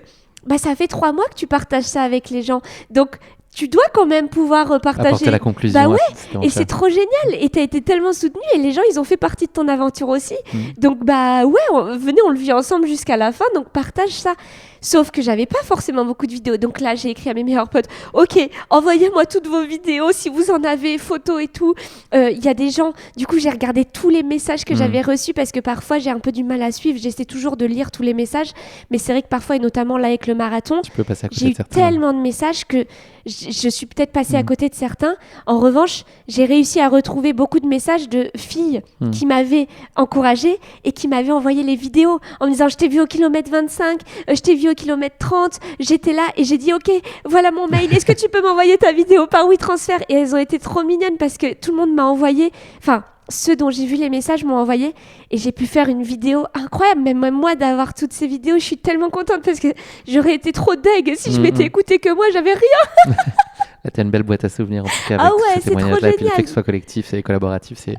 ça fait 3 mois que tu partages ça avec les gens. Donc, tu dois quand même pouvoir partager. Apporter la conclusion. Bah ouais, et c'est trop génial. Et t'as été tellement soutenu et les gens, ils ont fait partie de ton aventure aussi. Donc venez, on le vit ensemble jusqu'à la fin. Donc partage ça. Sauf que j'avais pas forcément beaucoup de vidéos. Donc là, j'ai écrit à mes meilleurs potes, ok, envoyez-moi toutes vos vidéos si vous en avez, photos et tout. Il y a des gens, du coup, j'ai regardé tous les messages que j'avais reçus parce que parfois, j'ai un peu du mal à suivre. J'essaie toujours de lire tous les messages. Mais c'est vrai que parfois, et notamment là avec le marathon, tu peux passer à côté j'ai eu de certains. tellement de messages que je suis peut-être passée à côté de certains. En revanche, j'ai réussi à retrouver beaucoup de messages de filles qui m'avaient encouragée et qui m'avaient envoyé les vidéos en me disant, je t'ai vu au kilomètre 25, je t'ai vu au kilomètre 30, j'étais là et j'ai dit, ok, voilà mon mail, est-ce que tu peux m'envoyer ta vidéo par WeTransfer ? Et elles ont été trop mignonnes parce que tout le monde m'a envoyé, ceux dont j'ai vu les messages m'ont envoyé et j'ai pu faire une vidéo incroyable. Même moi, d'avoir toutes ces vidéos, je suis tellement contente parce que j'aurais été trop deg si je m'étais écoutée que moi, j'avais rien. Là, t'as une belle boîte à souvenirs en tout cas avec tous ces témoignages-là. Et puis le fait que ce soit collectif et collaboratif, c'est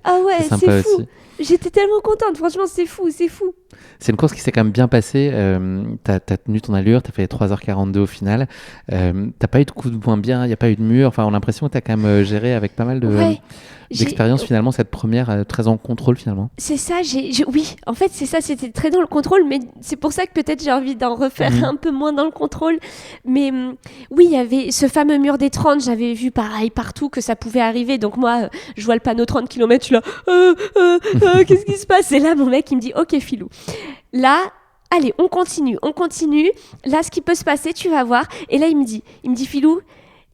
sympa fou. aussi. J'étais tellement contente, franchement, c'est fou. C'est une course qui s'est quand même bien passée. T'as tenu ton allure, t'as fait 3h42 au final. T'as pas eu de coup de moins bien, il n'y a pas eu de mur. Enfin, on a l'impression que t'as quand même géré avec pas mal d'expérience finalement cette première, très en contrôle finalement. C'est ça, oui, en fait c'est ça, c'était très dans le contrôle, mais c'est pour ça que peut-être j'ai envie d'en refaire un peu moins dans le contrôle. Mais oui, il y avait ce fameux mur des 30, j'avais vu pareil partout que ça pouvait arriver. Donc moi, je vois le panneau 30 km, je suis là, qu'est-ce qui se passe ? Et là, mon mec, il me dit, ok Philou, là... Allez, on continue. Là, ce qui peut se passer, tu vas voir. Et là, il me dit, Philou,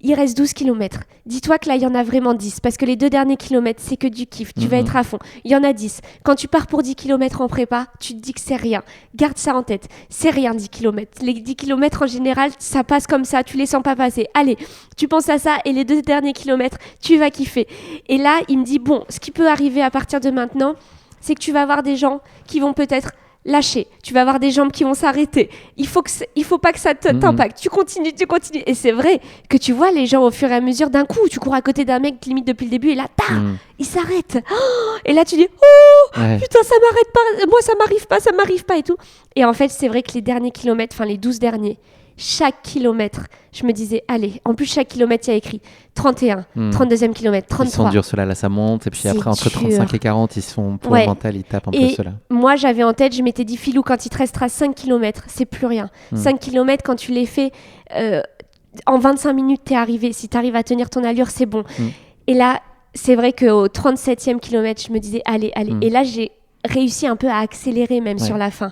il reste 12 km. Dis-toi que là, il y en a vraiment 10. Parce que les 2 derniers kilomètres, c'est que du kiff. Tu vas être à fond. Il y en a 10. Quand tu pars pour 10 km en prépa, tu te dis que c'est rien. Garde ça en tête. C'est rien, 10 km. Les 10 km, en général, ça passe comme ça. Tu les sens pas passer. Allez, tu penses à ça. Et les 2 derniers kilomètres, tu vas kiffer. Et là, il me dit, bon, ce qui peut arriver à partir de maintenant, c'est que tu vas avoir des gens qui vont peut-être lâcher, tu vas avoir des jambes qui vont s'arrêter, il faut pas que ça t'impacte, tu continues, et c'est vrai que tu vois les gens au fur et à mesure, d'un coup tu cours à côté d'un mec limite depuis le début et là il s'arrête, et là tu dis putain ça m'arrête pas, moi ça m'arrive pas et tout, et en fait c'est vrai que les derniers kilomètres, les 12 derniers, chaque kilomètre, je me disais, allez, en plus chaque kilomètre, il y a écrit 31, 32e kilomètre, 33. Ils sont durs ceux-là, là ça monte, et puis après entre 35 et 40, ils se font pour le mental, ils tapent un peu ceux-là. Moi j'avais en tête, je m'étais dit, Philou, quand il te restera 5 kilomètres, c'est plus rien. 5 kilomètres, quand tu les fais, en 25 minutes, t'es arrivé. Si t'arrives à tenir ton allure, c'est bon. Et là, c'est vrai qu'au 37e kilomètre, je me disais, allez. Et là, j'ai réussi un peu à accélérer même sur la fin.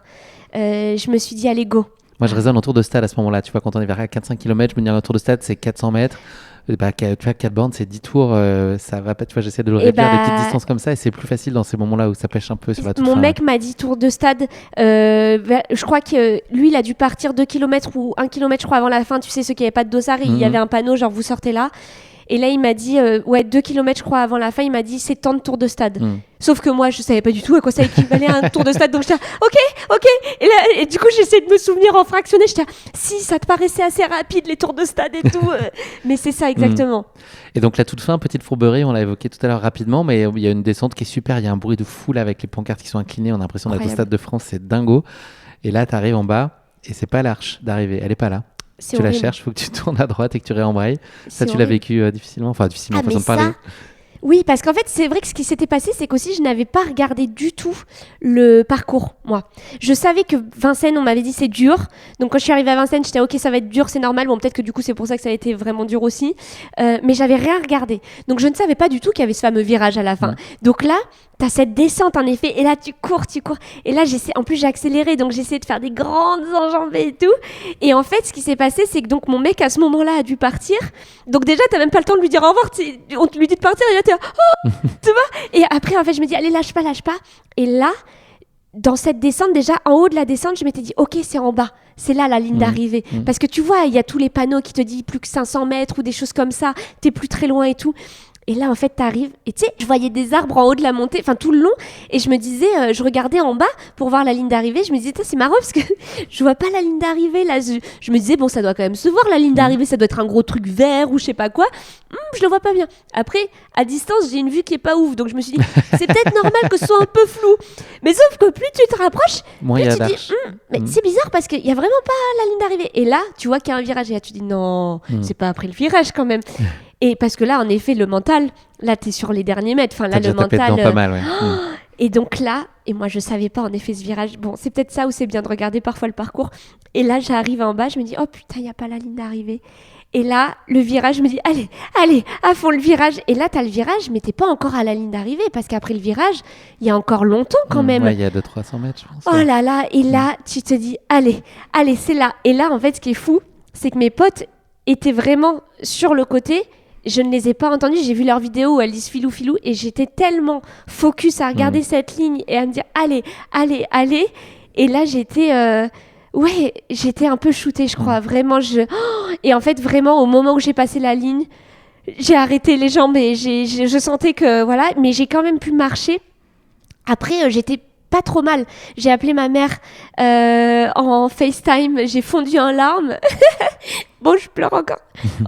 Je me suis dit, allez, go. Moi, je raisonne en tour de stade à ce moment-là. Tu vois, quand on est vers 4-5 km, je me dis un tour de stade, c'est 400 mètres. Tu vois, 4 bornes, c'est 10 tours. Ça va pas. Tu vois, j'essaie de le réduire des petites distances comme ça. Et c'est plus facile dans ces moments-là où ça pêche un peu sur la toute fin. Mon mec m'a dit tour de stade. Je crois que lui, il a dû partir 2 km ou 1 km, je crois, avant la fin. Tu sais, ceux qui n'avaient pas de dossard, il y avait un panneau, genre, vous sortez là. Et là, il m'a dit, 2 km, je crois, avant la fin, il m'a dit, c'est tant de tours de stade. Sauf que moi, je savais pas du tout à quoi ça équivalait à un tour de stade. Donc, j'étais ok. Et du coup, j'essaie de me souvenir en fractionné. J'étais si, ça te paraissait assez rapide, les tours de stade et tout. Mais c'est ça, exactement. Et donc, la toute fin, petite fourberie, on l'a évoqué tout à l'heure rapidement, mais il y a une descente qui est super. Il y a un bruit de fou là, avec les pancartes qui sont inclinées. On a l'impression d'être au Stade de France. C'est dingo. Et là, tu arrives en bas et c'est pas l'arche d'arrivée. Elle est pas là. Tu la cherches, il faut que tu tournes à droite et que tu réembrayes. Ça, tu l'as vécu difficilement, façon de parler. Oui, parce qu'en fait, c'est vrai que ce qui s'était passé, c'est qu'aussi, je n'avais pas regardé du tout le parcours, moi. Je savais que Vincennes, on m'avait dit c'est dur. Donc, quand je suis arrivée à Vincennes, j'étais ok, ça va être dur, c'est normal. Bon, peut-être que du coup, c'est pour ça que ça a été vraiment dur aussi. Mais j'avais rien regardé. Donc, je ne savais pas du tout qu'il y avait ce fameux virage à la fin. Donc là, t'as cette descente, en effet. Et là, tu cours. Et là, en plus, j'ai accéléré. Donc, j'essayais de faire des grandes enjambées et tout. Et en fait, ce qui s'est passé, c'est que donc, mon mec, à ce moment-là, a dû partir. Donc, déjà, t'as même pas le temps de lui dire au revoir. On lui dit de partir. Et là, t'es tu vois. Et après, en fait, je me dis, allez, lâche pas. Et là, dans cette descente, déjà, en haut de la descente, je m'étais dit, ok, c'est en bas. C'est là la ligne d'arrivée. Parce que tu vois, il y a tous les panneaux qui te disent plus que 500 mètres ou des choses comme ça. T'es plus très loin et tout. Et là, en fait, t'arrives, et tu sais, je voyais des arbres en haut de la montée, enfin tout le long, et je me disais, je regardais en bas pour voir la ligne d'arrivée, je me disais, c'est marrant parce que je vois pas la ligne d'arrivée, là. Je me disais, bon, ça doit quand même se voir, la ligne d'arrivée, ça doit être un gros truc vert ou je sais pas quoi. Je le vois pas bien. Après, à distance, j'ai une vue qui est pas ouf, donc je me suis dit, c'est peut-être normal que ce soit un peu flou. Mais sauf que plus tu te rapproches, Moins plus il y a tu te dis, d'arches. mais c'est bizarre parce qu'il y a vraiment pas la ligne d'arrivée. Et là, tu vois qu'il y a un virage, et là, tu dis, non, c'est pas après le virage quand même. Et parce que là, en effet, le mental, là, t'es sur les derniers mètres. Enfin, là, T'as le déjà tapé mental. dedans pas mal, ouais. Et donc là, et moi, je savais pas en effet ce virage. Bon, c'est peut-être ça où c'est bien de regarder parfois le parcours. Et là, j'arrive en bas, je me dis, oh putain, il y a pas la ligne d'arrivée. Et là, le virage, je me dis, allez, à fond le virage. Et là, t'as le virage, mais t'es pas encore à la ligne d'arrivée parce qu'après le virage, il y a encore longtemps quand même. Ouais, il y a 200-300 mètres, je pense. Oh là là, et là, tu te dis, allez, c'est là. Et là, en fait, ce qui est fou, c'est que mes potes étaient vraiment sur le côté. Je ne les ai pas entendus, j'ai vu leur vidéo où elles disent filou filou et j'étais tellement focus à regarder cette ligne et à me dire allez. Et là, j'étais un peu shootée, je crois. Vraiment, et en fait, vraiment, au moment où j'ai passé la ligne, j'ai arrêté les jambes et je sentais que, voilà, mais j'ai quand même pu marcher. Après, j'étais pas trop mal. J'ai appelé ma mère en FaceTime, j'ai fondu en larmes. Bon, je pleure encore.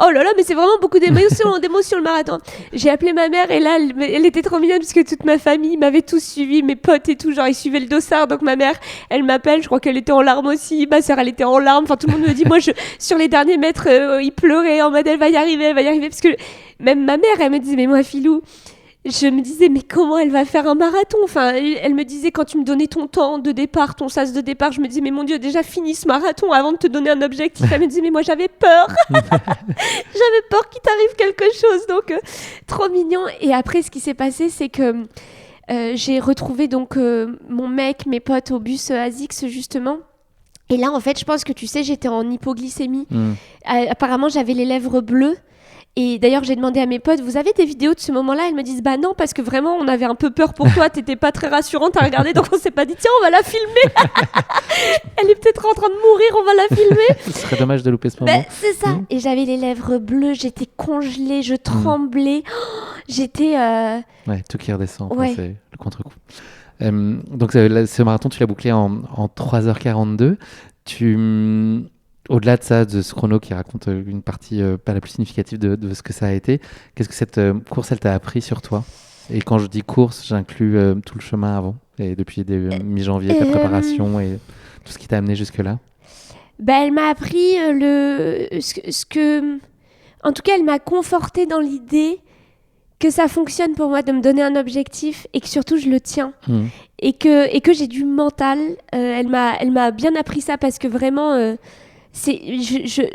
Oh là là, mais c'est vraiment beaucoup d'émotions le marathon. J'ai appelé ma mère et là, elle était trop mignonne parce que toute ma famille m'avait tous suivi, mes potes et tout, genre ils suivaient le dossard. Donc ma mère, elle m'appelle, je crois qu'elle était en larmes aussi. Ma sœur, elle était en larmes. Enfin, tout le monde me dit, moi, sur les derniers mètres, il pleurait en mode, elle va y arriver. Parce que même ma mère, elle me disait, mais moi, Filou, je me disais, mais comment elle va faire un marathon? Enfin, elle me disait, quand tu me donnais ton temps de départ, ton sas de départ, je me disais, mais mon Dieu, déjà finis ce marathon avant de te donner un objectif. Elle me disait, mais moi j'avais peur. J'avais peur qu'il t'arrive quelque chose. Donc, trop mignon. Et après, ce qui s'est passé, c'est que j'ai retrouvé donc mon mec, mes potes au bus ASICS, justement. Et là, en fait, je pense que tu sais, j'étais en hypoglycémie. Apparemment, j'avais les lèvres bleues. Et d'ailleurs, j'ai demandé à mes potes, vous avez des vidéos de ce moment-là? Elles me disent, bah non, parce que vraiment, on avait un peu peur pour toi, t'étais pas très rassurante à regarder, donc on s'est pas dit, tiens, on va la filmer. Elle est peut-être en train de mourir, on va la filmer. Ce serait dommage de louper ce moment. C'est ça. Et j'avais les lèvres bleues, j'étais congelée, je tremblais. J'étais... Ouais, tout qui redescend, c'est le contre-coup. Donc ce marathon, tu l'as bouclé en 3h42. Au-delà de ça, de ce chrono qui raconte une partie pas la plus significative de ce que ça a été, qu'est-ce que cette course, elle t'a appris sur toi? Et quand je dis course, j'inclus tout le chemin avant, et depuis mi-janvier, ta préparation et tout ce qui t'a amené jusque-là. Elle m'a appris en tout cas, elle m'a confortée dans l'idée que ça fonctionne pour moi de me donner un objectif et que surtout je le tiens. Et que j'ai du mental. Elle m'a bien appris ça parce que vraiment...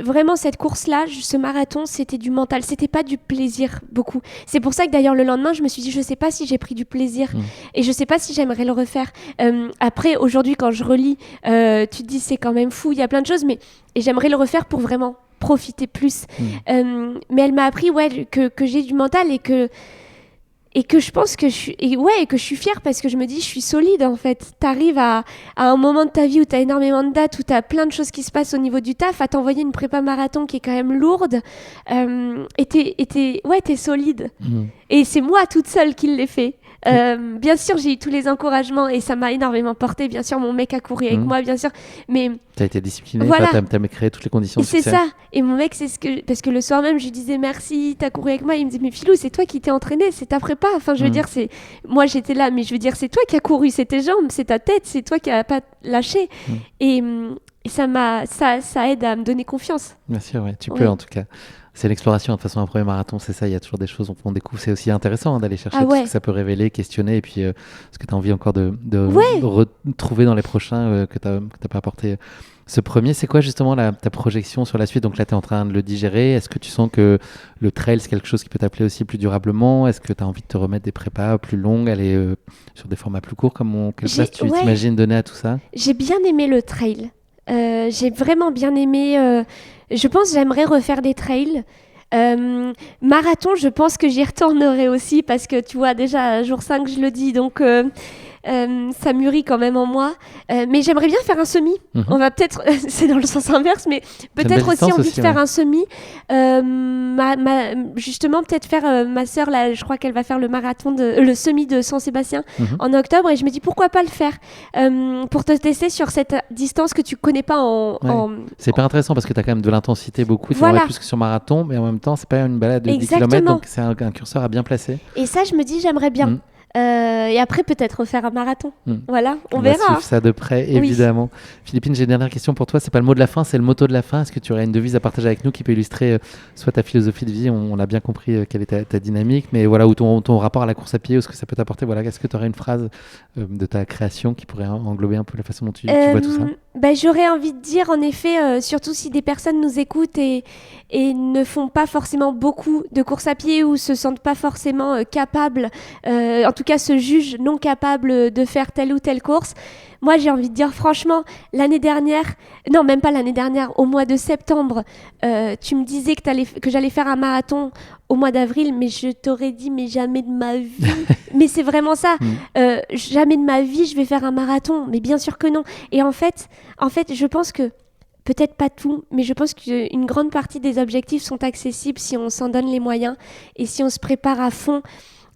vraiment cette course-là, ce marathon, c'était du mental, c'était pas du plaisir beaucoup. C'est pour ça que d'ailleurs le lendemain, je me suis dit, je sais pas si j'ai pris du plaisir et je sais pas si j'aimerais le refaire. Après, aujourd'hui, quand je relis, tu te dis c'est quand même fou, il y a plein de choses, et j'aimerais le refaire pour vraiment profiter plus. Mais elle m'a appris que j'ai du mental et que je pense que je suis fière parce que je me dis je suis solide en fait. T'arrives à un moment de ta vie où t'as énormément de dates, où t'as plein de choses qui se passent au niveau du taf, à t'envoyer une prépa marathon qui est quand même lourde, et t'es solide. Et c'est moi toute seule qui l'ai fait. Bien sûr, j'ai eu tous les encouragements et ça m'a énormément porté. Bien sûr, mon mec a couru avec moi, bien sûr. Mais t'as été discipliné, voilà. T'as créé toutes les conditions de succès. C'est ça. Et mon mec, parce que le soir même, je lui disais merci, t'as couru avec moi. Il me dit mais Filou, c'est toi qui t'es entraîné, c'est ta prépa. Enfin, je veux dire, moi j'étais là, mais je veux dire, c'est toi qui as couru, c'est tes jambes, c'est ta tête, c'est toi qui n'as pas lâché. Et ça aide à me donner confiance. Bien sûr, tu peux en tout cas. C'est l'exploration, de toute façon, un premier marathon, c'est ça, il y a toujours des choses qu'on découvre. C'est aussi intéressant d'aller chercher tout ce que ça peut révéler, questionner, et puis ce que tu as envie encore de retrouver dans les prochains que tu n'as pas apporté. Ce premier, c'est quoi justement ta projection sur la suite? Donc là, tu es en train de le digérer. Est-ce que tu sens que le trail, c'est quelque chose qui peut t'appeler aussi plus durablement? Est-ce que tu as envie de te remettre des prépas plus longues, aller sur des formats plus courts? Quelle place tu t'imagines donner à tout ça? J'ai bien aimé le trail. J'ai vraiment bien aimé... Je pense que j'aimerais refaire des trails. Marathon, je pense que j'y retournerai aussi parce que tu vois, déjà, jour 5, je le dis. Donc, ça mûrit quand même en moi. Mais j'aimerais bien faire un semi. On va peut-être, c'est dans le sens inverse, mais peut-être aussi envie de faire un semi. Justement, peut-être faire ma sœur, là, je crois qu'elle va faire le semi de Saint-Sébastien en octobre, et je me dis pourquoi pas le faire pour te tester sur cette distance que tu connais pas C'est hyper intéressant parce que tu as quand même de l'intensité beaucoup, voilà. Plus que sur marathon, mais en même temps, c'est pas une balade de 10 km, donc c'est un curseur à bien placer. Et ça, je me dis, j'aimerais bien. Et après, peut-être refaire un marathon. Voilà, on verra. On va suivre ça de près, évidemment. Philippine, j'ai une dernière question pour toi. C'est pas le mot de la fin, c'est le motto de la fin. Est-ce que tu aurais une devise à partager avec nous qui peut illustrer soit ta philosophie de vie, on a bien compris quelle est ta dynamique, mais voilà, ou ton rapport à la course à pied, ou ce que ça peut t'apporter. Voilà, est-ce que tu aurais une phrase de ta création qui pourrait englober un peu la façon dont tu vois tout ça? J'aurais envie de dire, en effet, surtout si des personnes nous écoutent et ne font pas forcément beaucoup de course à pied ou se sentent pas forcément capables, en tout cas se jugent non capables de faire telle ou telle course. Moi, j'ai envie de dire, franchement, l'année dernière, non, même pas l'année dernière, au mois de septembre, tu me disais que j'allais faire un marathon au mois d'avril, mais je t'aurais dit, mais jamais de ma vie. Mais c'est vraiment ça. Jamais de ma vie, je vais faire un marathon. Mais bien sûr que non. Et en fait, je pense que, peut-être pas tout, mais je pense qu'une grande partie des objectifs sont accessibles si on s'en donne les moyens et si on se prépare à fond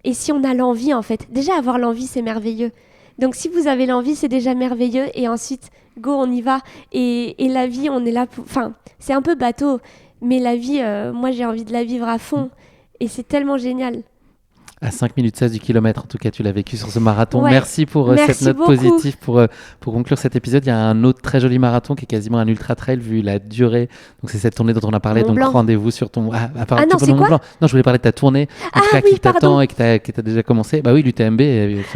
et si on a l'envie, en fait. Déjà, avoir l'envie, c'est merveilleux. Donc si vous avez l'envie, c'est déjà merveilleux. Et ensuite, go, on y va. Et la vie, on est là pour... Enfin, c'est un peu bateau, mais la vie, moi, j'ai envie de la vivre à fond. Et c'est tellement génial. À 5 minutes 16 du kilomètre, en tout cas, tu l'as vécu sur ce marathon. Ouais. Merci pour cette note positive. Pour conclure cet épisode, il y a un autre très joli marathon qui est quasiment un ultra-trail vu la durée. Donc, c'est cette tournée dont on a parlé. Donc, rendez-vous sur ton... non, c'est quoi ? Non, je voulais parler de ta tournée. En tout cas, qui t'attend et que t'as déjà commencé. Bah oui, l'UTMB.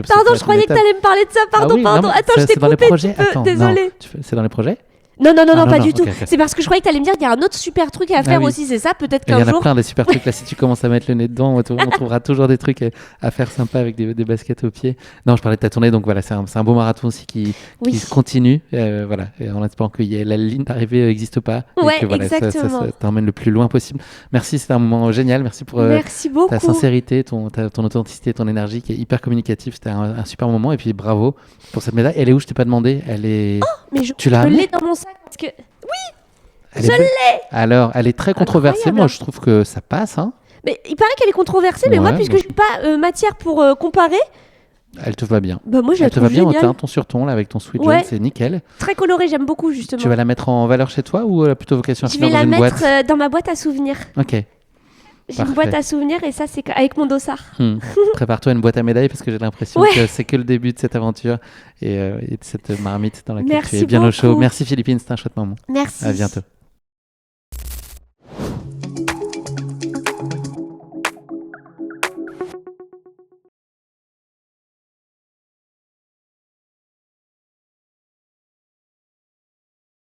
Pardon, je croyais que t'allais me parler de ça. Pardon. Attends, je t'ai coupé. Désolée. C'est dans les projets ? Non, pas du tout. Okay. C'est parce que je croyais que tu allais me dire qu'il y a un autre super truc à faire aussi, c'est ça, peut-être qu'un jour. Il y en a plein des super trucs là, si tu commences à mettre le nez dedans, on trouvera toujours des trucs à faire sympas avec des baskets aux pieds. Non, je parlais de ta tournée, donc voilà, c'est un beau marathon aussi qui se continue, voilà, et en espérant que la ligne d'arrivée n'existe pas, et que voilà, ça t'emmène le plus loin possible. Merci, c'était un moment génial, merci pour ta sincérité, ton authenticité, ton énergie qui est hyper communicative, c'était un super moment, et puis bravo pour cette médaille. Elle est où? Je t'ai pas demandé. Elle est... mais je l'ai dans mon sac. Parce que... Oui, je l'ai. Alors, elle est très controversée. Moi, je trouve que ça passe. Hein. Mais il paraît qu'elle est controversée, mais moi, puisque je n'ai pas matière pour comparer... Elle te va bien. Bah moi, je la trouve géniale. Elle te va bien, géniale. ton sur ton, là, avec ton sweat jaune, c'est nickel. Très coloré, j'aime beaucoup, justement. Tu vas la mettre en valeur chez toi ou plutôt vocation à finir dans une boîte ? Je vais la mettre dans ma boîte à souvenirs. Ok. J'ai une boîte à souvenirs et ça, c'est avec mon dossard. Prépare-toi une boîte à médailles parce que j'ai l'impression que c'est que le début de cette aventure et de cette marmite dans laquelle tu es bien au chaud. Merci Philippine, c'était un chouette moment. Merci. À bientôt.